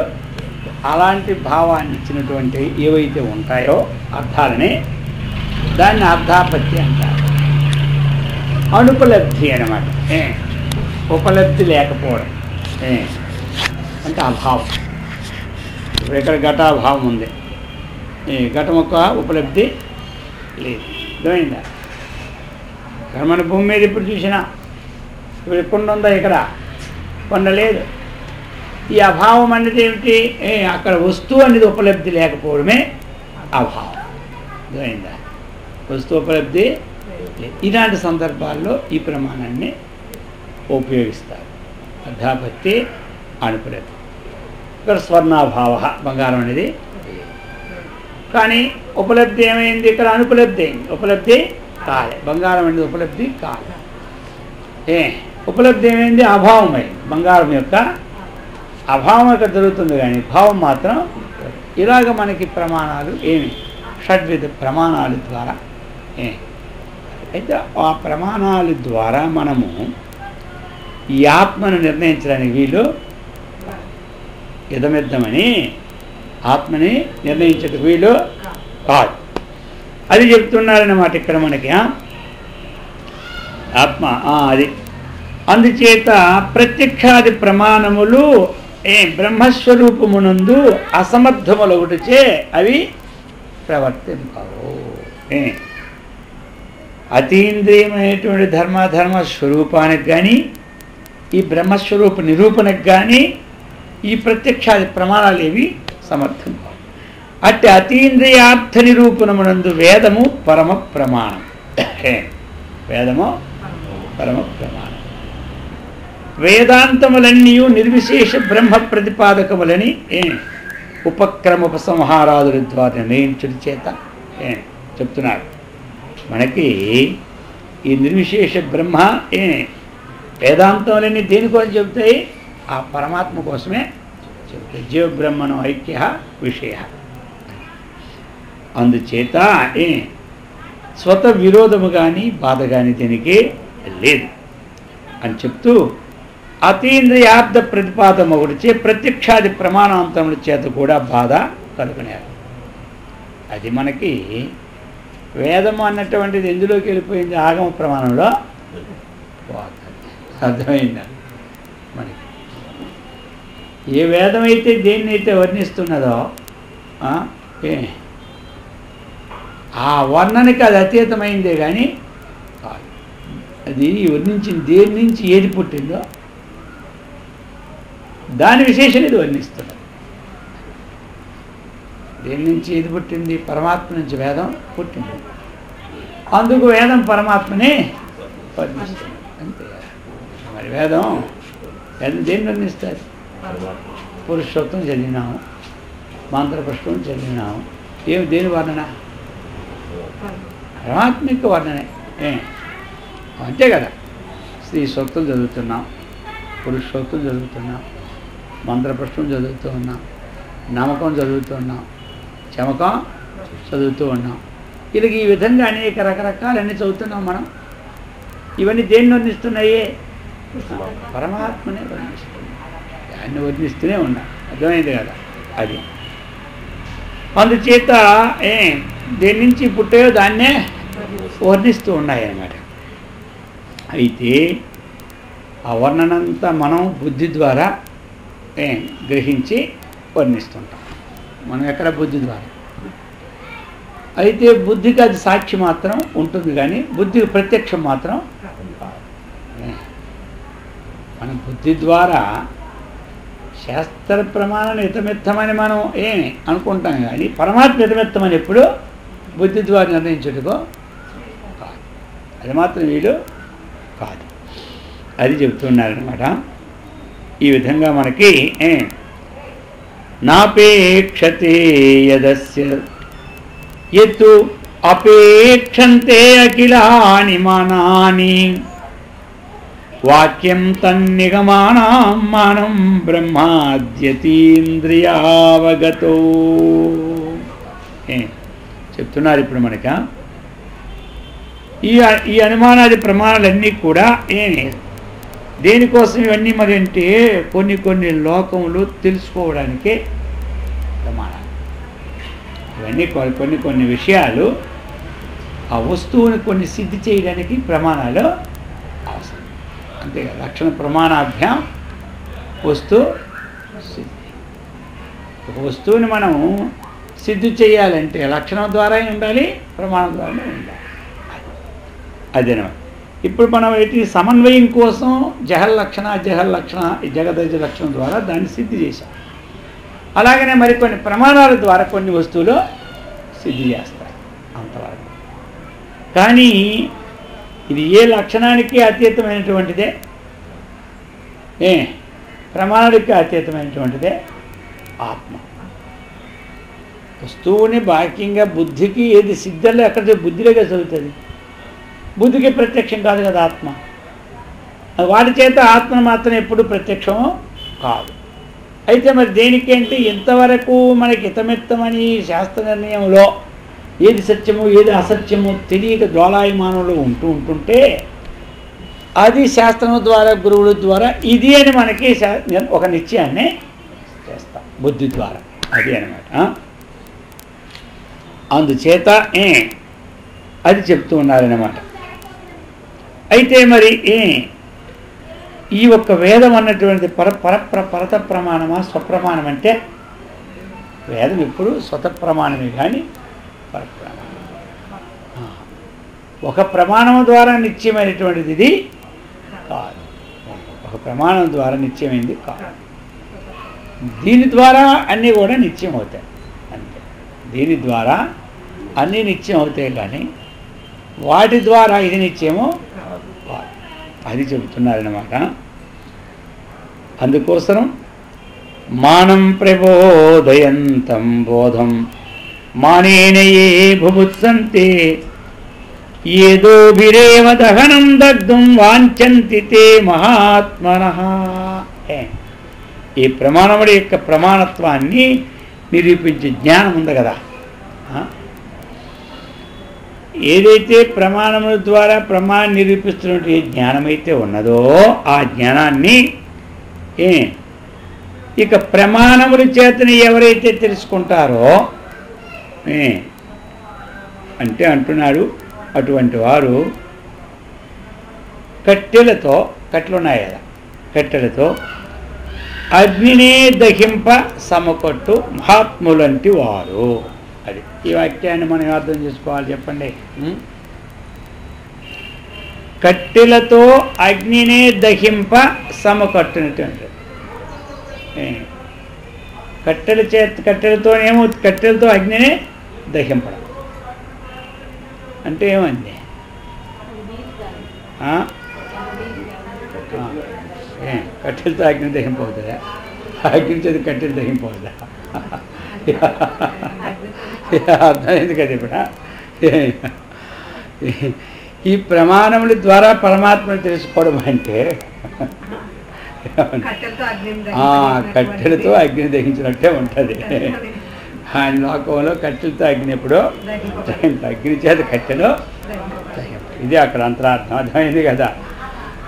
Speaker 1: అలాంటి భావాన్ని ఇచ్చినటువంటి ఏవైతే ఉంటాయో అర్థాలని దాన్ని అర్ధాపత్తి అంటారు. అనుపలబ్ధి అన్నమాట. ఉపలబ్ధి లేకపోవడం అంటే అభావం. ఇప్పుడు ఇక్కడ ఘటాభావం ఉంది, ఘటం యొక్క ఉపలబ్ధి లేదు. అర్థమైందా? ఇక్కడ మన భూమి మీద ఇప్పుడు చూసినా ఇప్పుడు కొండ ఉందా? ఇక్కడ కొండ లేదు. ఈ అభావం అనేది ఏమిటి? అక్కడ వస్తువు అనేది ఉపలబ్ధి లేకపోవడమే అభావం. అర్థమైందా? వస్తువు ఉపలబ్ధి లేదు. ఇలాంటి సందర్భాల్లో ఈ ప్రమాణాన్ని ఉపయోగిస్తారు. అర్ధాపత్తి, అనుపలబ్ధి. ఇక్కడ స్వర్ణాభావ, బంగారం అనేది. కానీ ఉపలబ్ధి ఏమైంది? ఇక్కడ అనుపలబ్ధి అయింది. ఉపలబ్ధి కాలే. బంగారం అనేది ఉపలబ్ధి కాలే. ఉపలబ్ధి ఏమైంది? అభావం అయింది. బంగారం యొక్క అభావం ఇక్కడ జరుగుతుంది, కానీ భావం మాత్రం. ఇలాగ మనకి ప్రమాణాలు షడ్విధ ప్రమాణాల ద్వారా అయితే ఆ ప్రమాణాల ద్వారా మనము ఈ ఆత్మను నిర్ణయించడానికి వీలు ఇదమిద్దమని ఆత్మని నిర్ణయించడానికి వీలు కాదు. అది చెప్తున్నారన్నమాట ఇక్కడ మనకి. ఆత్మ అది. అందుచేత ప్రత్యక్షాది ప్రమాణములు బ్రహ్మస్వరూపమునందు అసమర్థములొకటిచే అవి ప్రవర్తింపవు. అతీంద్రియమైనటువంటి ధర్మ స్వరూపానికి కానీ ఈ బ్రహ్మస్వరూప నిరూపణకు కానీ ఈ ప్రత్యక్షాది ప్రమాణాలు ఏవి సమర్థం కావు. అట్టి అతీంద్రియార్థ నిరూపణమునందు వేదము పరమ ప్రమాణం. వేదము పరమ ప్రమాణం. వేదాంతములన్నీ నిర్విశేష బ్రహ్మ ప్రతిపాదకములని ఉపక్రమోపసంహారాదుల ద్వారా నిర్ణయించుడి చేత చెప్తున్నారు. మనకి ఈ నిర్విశేష బ్రహ్మ వేదాంతములన్నీ దేనికోసం చెబుతాయి? ఆ పరమాత్మ కోసమే చెబుతాయి. జీవబ్రహ్మను ఐక్య విషయ. అందుచేత స్వత విరోధము కానీ బాధ కానీ దీనికి లేదు అని చెప్తూ అతీంద్రియార్థ ప్రతిపాదం ఒకటిచే ప్రత్యక్షాది ప్రమాణాంతముల చేత కూడా బాధ కలుగునేరు. అది మనకి వేదము అన్నటువంటిది ఎందులోకి వెళ్ళిపోయింది? ఆగమ ప్రమాణంలో అర్థమైందా? మనకి ఏ వేదమైతే దేన్నైతే వర్ణిస్తున్నదో ఆ వర్ణనకి అది అతీతమైందే కానీ కాదు. అది వర్ణించిన దేని నుంచి ఏది పుట్టిందో దాని విశేషం ఇది వర్ణిస్తున్నది. దేని నుంచి ఏది పుట్టింది? పరమాత్మ నుంచి వేదం పుట్టింది. అందుకు వేదం పరమాత్మనే వర్ణిస్తుంది. అంతే. మరి వేదం దేన్ని వర్ణిస్తుంది? పురుషోత్తం చదివినాము, మంత్రపుష్పం చదివినాము. ఏమి దేని వర్ణన? పరమాత్మిక వర్ణనే. అంతే కదా. స్త్రీ సూక్తం చదువుతున్నాం, పురుషోత్తం చదువుతున్నాం, మంత్రపుష్పం చదువుతూ ఉన్నాం, నమ్మకం చదువుతూ ఉన్నాం, చమకం చదువుతూ ఉన్నాం. ఇది ఈ విధంగా అనేక రకరకాలన్నీ చదువుతున్నాం మనం. ఇవన్నీ దేన్ని వర్ణిస్తున్నాయి? పరమాత్మనే వర్ణిస్తున్నాయి. దాన్ని వర్ణిస్తూనే ఉన్నాం. అర్థమైంది కదా. అది అందుచేత దేని నుంచి పుట్టాయో దాన్నే వర్ణిస్తూ ఉన్నాయి అన్నమాట. అయితే ఆ వర్ణనంతా మనం బుద్ధి ద్వారా గ్రహించి వర్ణిస్తుంటాం. మనం ఎక్కడ? బుద్ధి ద్వారా. అయితే బుద్ధికి అది సాక్షి మాత్రం ఉంటుంది కానీ బుద్ధికి ప్రత్యక్షం మాత్రం మన బుద్ధి ద్వారా శాస్త్ర ప్రమాణాన్ని హితమిత్తమని మనం అనుకుంటాం కానీ పరమాత్మ హితమిత్తమని ఎప్పుడు బుద్ధి ద్వారా నిర్ణయించుటకో కాదు. అది మాత్రం వీడు కాదు. అది చెబుతున్నారనమాట. ఈ విధంగా మనకి నాపేక్షతే యదస్య యత్తు అపేక్షంతే అఖిలాని మానాని వాక్యం తన్నిగమానాం మానం బ్రహ్మాద్యతీంద్రియావగతో చెప్తున్నారు. ఇప్పుడు మనక ఈ అనుమానాది ప్రమాణాలన్నీ కూడా దేనికోసం ఇవన్నీ మరి అంటే కొన్ని లోకములు తెలుసుకోవడానికే ప్రమాణాలు. ఇవన్నీ కొన్ని విషయాలు ఆ వస్తువుని కొన్ని సిద్ధి చేయడానికి ప్రమాణాలు అవసరం. అంతేగా. లక్షణ ప్రమాణాభ్యాం వస్తు సిద్ధి. ఒక వస్తువుని మనం సిద్ధి చేయాలంటే లక్షణం ద్వారా ఉండాలి, ప్రమాణం ద్వారానే ఉండాలి. అదేనమాట. ఇప్పుడు మనం ఏంటి సమన్వయం కోసం జగల్లక్షణ ఈ జగదజ లక్షణం ద్వారా దాన్ని సిద్ధి చేశాం. అలాగనే మరికొన్ని ప్రమాణాల ద్వారా కొన్ని వస్తువులు సిద్ధి చేస్తాయి అంతవరకు. కానీ ఇది ఏ లక్షణానికి అతీతమైనటువంటిదే, ప్రమాణానికి అతీతమైనటువంటిదే ఆత్మ. వస్తువుని బాహ్యంగా బుద్ధికి ఏది సిద్ధంలో ఎక్కడ బుద్ధిలోగా చదువుతుంది. బుద్ధికి ప్రత్యక్షం కాదు కదా ఆత్మ. వాటి చేత ఆత్మ మాత్రం ఎప్పుడు ప్రత్యక్షం కాదు. అయితే మరి దేనికంటే ఇంతవరకు మనకి హితమిత్తమని శాస్త్ర నిర్ణయంలో ఏది సత్యము ఏది అసత్యము తెలియక జ్వాలాయమానంలో ఉంటుంటే అది శాస్త్రం ద్వారా గురువుల ద్వారా ఇది అని మనకి ఒక నిశ్చయాన్ని చేస్తాం బుద్ధి ద్వారా. అది అనమాట. అందుచేత అది చెప్తూ ఉన్నారన్నమాట. అయితే మరి ఈ ఒక్క వేదం అన్నటువంటి పరత ప్రమాణమా స్వప్రమాణం అంటే వేదం ఎప్పుడు స్వత ప్రమాణమే కానీ పరప్రమాణం ఒక ప్రమాణం ద్వారా నిత్యమైనటువంటిది ఇది కాదు. ఒక ప్రమాణం ద్వారా నిత్యమైంది కాదు. దీని ద్వారా అన్నీ కూడా నిత్యం అవుతాయి అంతే. దీని ద్వారా అన్నీ నిత్యం అవుతాయి కానీ వాటి ద్వారా ఇది నిత్యమో అది చెబుతున్నారన్నమాట. అందుకోసం మానం ప్రబోధయంతం బోధం మానేనయే భుభుత్సంతే ఏదోభిరేవ దహనం దగ్ధం వాంఛంతి తే మహాత్మనః. ఈ ప్రమాణముడి యొక్క ప్రమాణత్వాన్ని నిరూపించే జ్ఞానం ఉంది కదా. ఏదైతే ప్రమాణముల ద్వారా ప్రమాణం నిరూపిస్తున్నట్టు ఏ జ్ఞానమైతే ఉన్నదో ఆ జ్ఞానాన్ని ఇక ప్రమాణముల చేతని ఎవరైతే తెలుసుకుంటారో అంటే అంటున్నాడు అటువంటి వారు కట్టెలున్నాయి కదా, కట్టెలతో అగ్నినే దహింప సమకొట్టు మహాత్ములంటి వారు. అది ఈ వాక్యాన్ని మనం అర్థం చేసుకోవాలి. చెప్పండి. కట్టెలతో అగ్నినే దహింప సమకట్టునటువంటి కట్టెలతో అగ్నినే దహింపడం అంటే ఏమండి? కట్టెలతో అగ్ని దహింపవుతుందా? అగ్ని చేతి కట్టెలు దహింపవుతుందా? అర్థమైంది కదా ఇప్పుడు. ఈ ప్రమాణముల ద్వారా పరమాత్మను తెలుసుకోవడం అంటే కట్టెలతో అగ్ని దహించినట్టే ఉంటుంది. ఆయన లోకంలో కట్టెలతో అగ్ని ఎప్పుడో అగ్ని చేత కట్టెలో ఇది అక్కడ అంతరార్థం. అర్థమైంది కదా.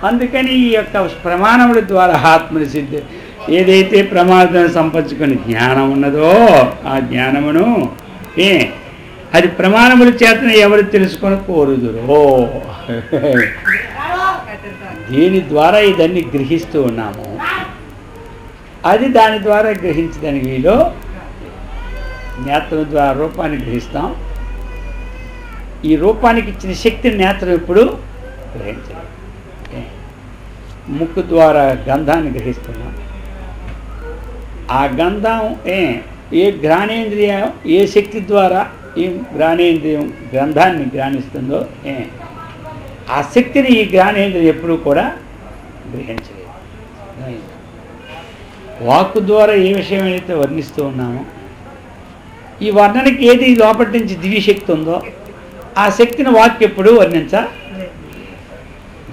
Speaker 1: అందుకని ఈ యొక్క ప్రమాణముల ద్వారా ఆత్మని సిద్ధి ఏదైతే ప్రమాదాన్ని సంపంచుకుని జ్ఞానం ఉన్నదో ఆ జ్ఞానమును అది ప్రమాణముల చేతనే ఎవరు తెలుసుకొని కోరుదురో దీని ద్వారా ఇదన్నీ గ్రహిస్తూ ఉన్నాము. అది దాని ద్వారా గ్రహించదని వీలో నేత్రం ద్వారా రూపాన్ని గ్రహిస్తాం. ఈ రూపానికి ఇచ్చిన శక్తిని నేత్రం ఇప్పుడు గ్రహించలేదు. ముక్కు ద్వారా గంధాన్ని గ్రహిస్తున్నాం. ఆ గంధం ఏ ఘ్రాణేంద్రియం ఏ శక్తి ద్వారా ఈ ఘ్రాణేంద్రియం గంధాన్ని గ్రహిస్తుందో ఆ శక్తిని ఈ ఘ్రాణేంద్రియం ఎప్పుడూ కూడా గ్రహించలేదు. వాక్కు ద్వారా ఏ విషయం అయితే వర్ణిస్తూ ఉన్నామో ఈ వర్ణనకి ఏది లోపటి నుంచి దివ్యశక్తి ఉందో ఆ శక్తిని వాక్కు ఎప్పుడూ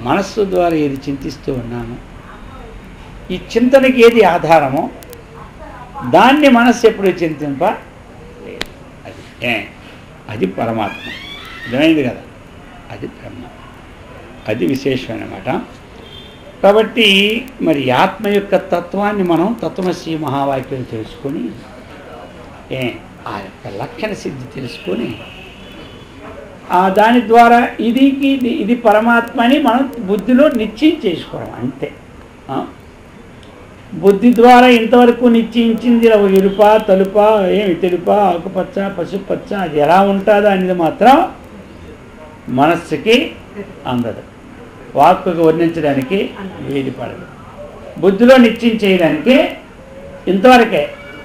Speaker 1: మనస్సు ద్వారా ఏది చింతిస్తూ ఉన్నామో ఈ చింతనకి ఏది ఆధారమో దాన్ని మనస్సు ఎప్పుడు చింతింప అది పరమాత్మ. అర్థమైంది కదా. అది బ్రహ్మ. అది విశేషం అన్నమాట. కాబట్టి మరి ఆత్మ యొక్క తత్వాన్ని మనం తత్వమసి మహావాక్యం తెలుసుకొని ఆ యొక్క లక్షణ సిద్ధి తెలుసుకొని దాని ద్వారా ఇది పరమాత్మ అని మనం బుద్ధిలో నిశ్చయం చేసుకోవడం అంతే. బుద్ధి ద్వారా ఇంతవరకు నిశ్చయించింది ఎరుప తలుప తెలుప ఆకుపచ్చ పసుపచ్చ అది ఎలా ఉంటుందో అనేది మాత్రం మనస్సుకి అందదు, వాక్కుకి వర్ణించడానికి వీలు పడదు. బుద్ధిలో నిశ్చయం చేయడానికి ఇంతవరకే.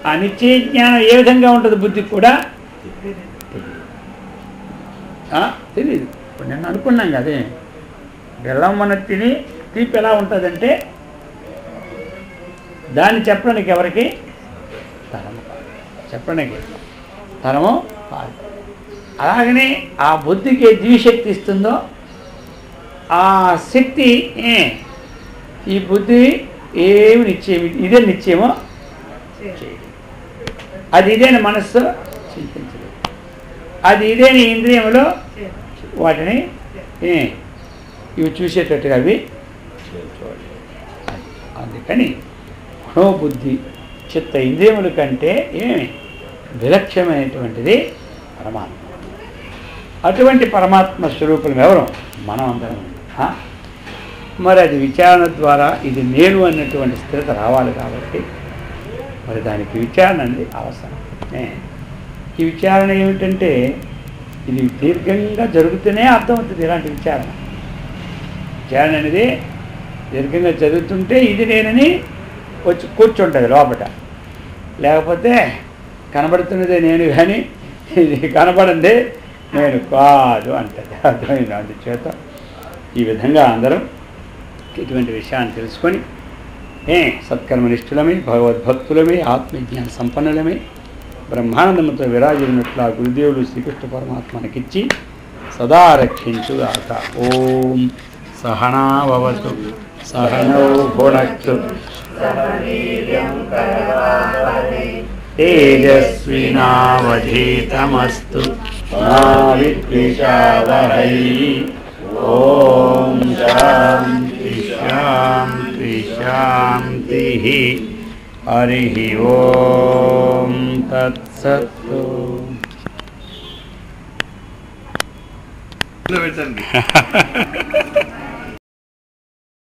Speaker 1: ఆ నిశ్చయ జ్ఞానం ఏ విధంగా ఉంటుంది బుద్ధికి కూడా తెలియదు. ఇప్పుడు నేను అనుకున్నాం కదే బెల్లం మన తిని తీపి ఎలా ఉంటుందంటే దాన్ని చెప్పడానికి ఎవరికి తరము కాదు, చెప్పడానికి తరము కాదు. అలాగనే ఆ బుద్ధికి దివ్యశక్తి ఇస్తుందో ఆ శక్తి ఈ బుద్ధి ఏమి నిశ్చయం ఇదే నిశ్చయమో చేయదు. అది ఇదేని మనస్సు చింతించలేదు. అది ఇదేని ఇంద్రియములో వాటిని ఇవి చూసేటట్టుగా అవి చూడలేదు. అందుకని మనోబుద్ధి చిత్త ఇంద్రియముల కంటే విలక్షణమైనటువంటిది పరమాత్మ. అటువంటి పరమాత్మ స్వరూపులం ఎవరు? మనం అందరం. మరి అది విచారణ ద్వారా ఇది నేను అన్నటువంటి స్థిరత రావాలి కాబట్టి మరి దానికి విచారణ అనేది అవసరం. ఈ విచారణ ఏమిటంటే ఇది దీర్ఘంగా జరుగుతూనే అర్థమవుతుంది. ఇలాంటి విచారణ అనేది దీర్ఘంగా జరుగుతుంటే ఇది నేనని వచ్చి కూర్చుంటుంది లోపల. లేకపోతే కనబడుతున్నదే నేను కానీ ఇది కనబడిందే నేను కాదు అంటది. అర్థమైంది. అందుచేత ఈ విధంగా అందరం ఇటువంటి విషయాన్ని తెలుసుకొని సత్కర్మనిష్ఠులమై భగవద్భక్తులమై ఆత్మజ్ఞాన సంపన్నులమై బ్రహ్మానందముతో విరాజిల్లినట్లు ఆ గురుదేవులు శ్రీకృష్ణ పరమాత్మ మనకిచ్చి సదా రక్షించుగాక. ఓం సహనావతు సహనౌ భునక్తు తేజస్వినావధీతమస్తు మా విద్విషావహై. ఓం శాంతి శాంతి శాంతి. హరి ఓం తత్సత్.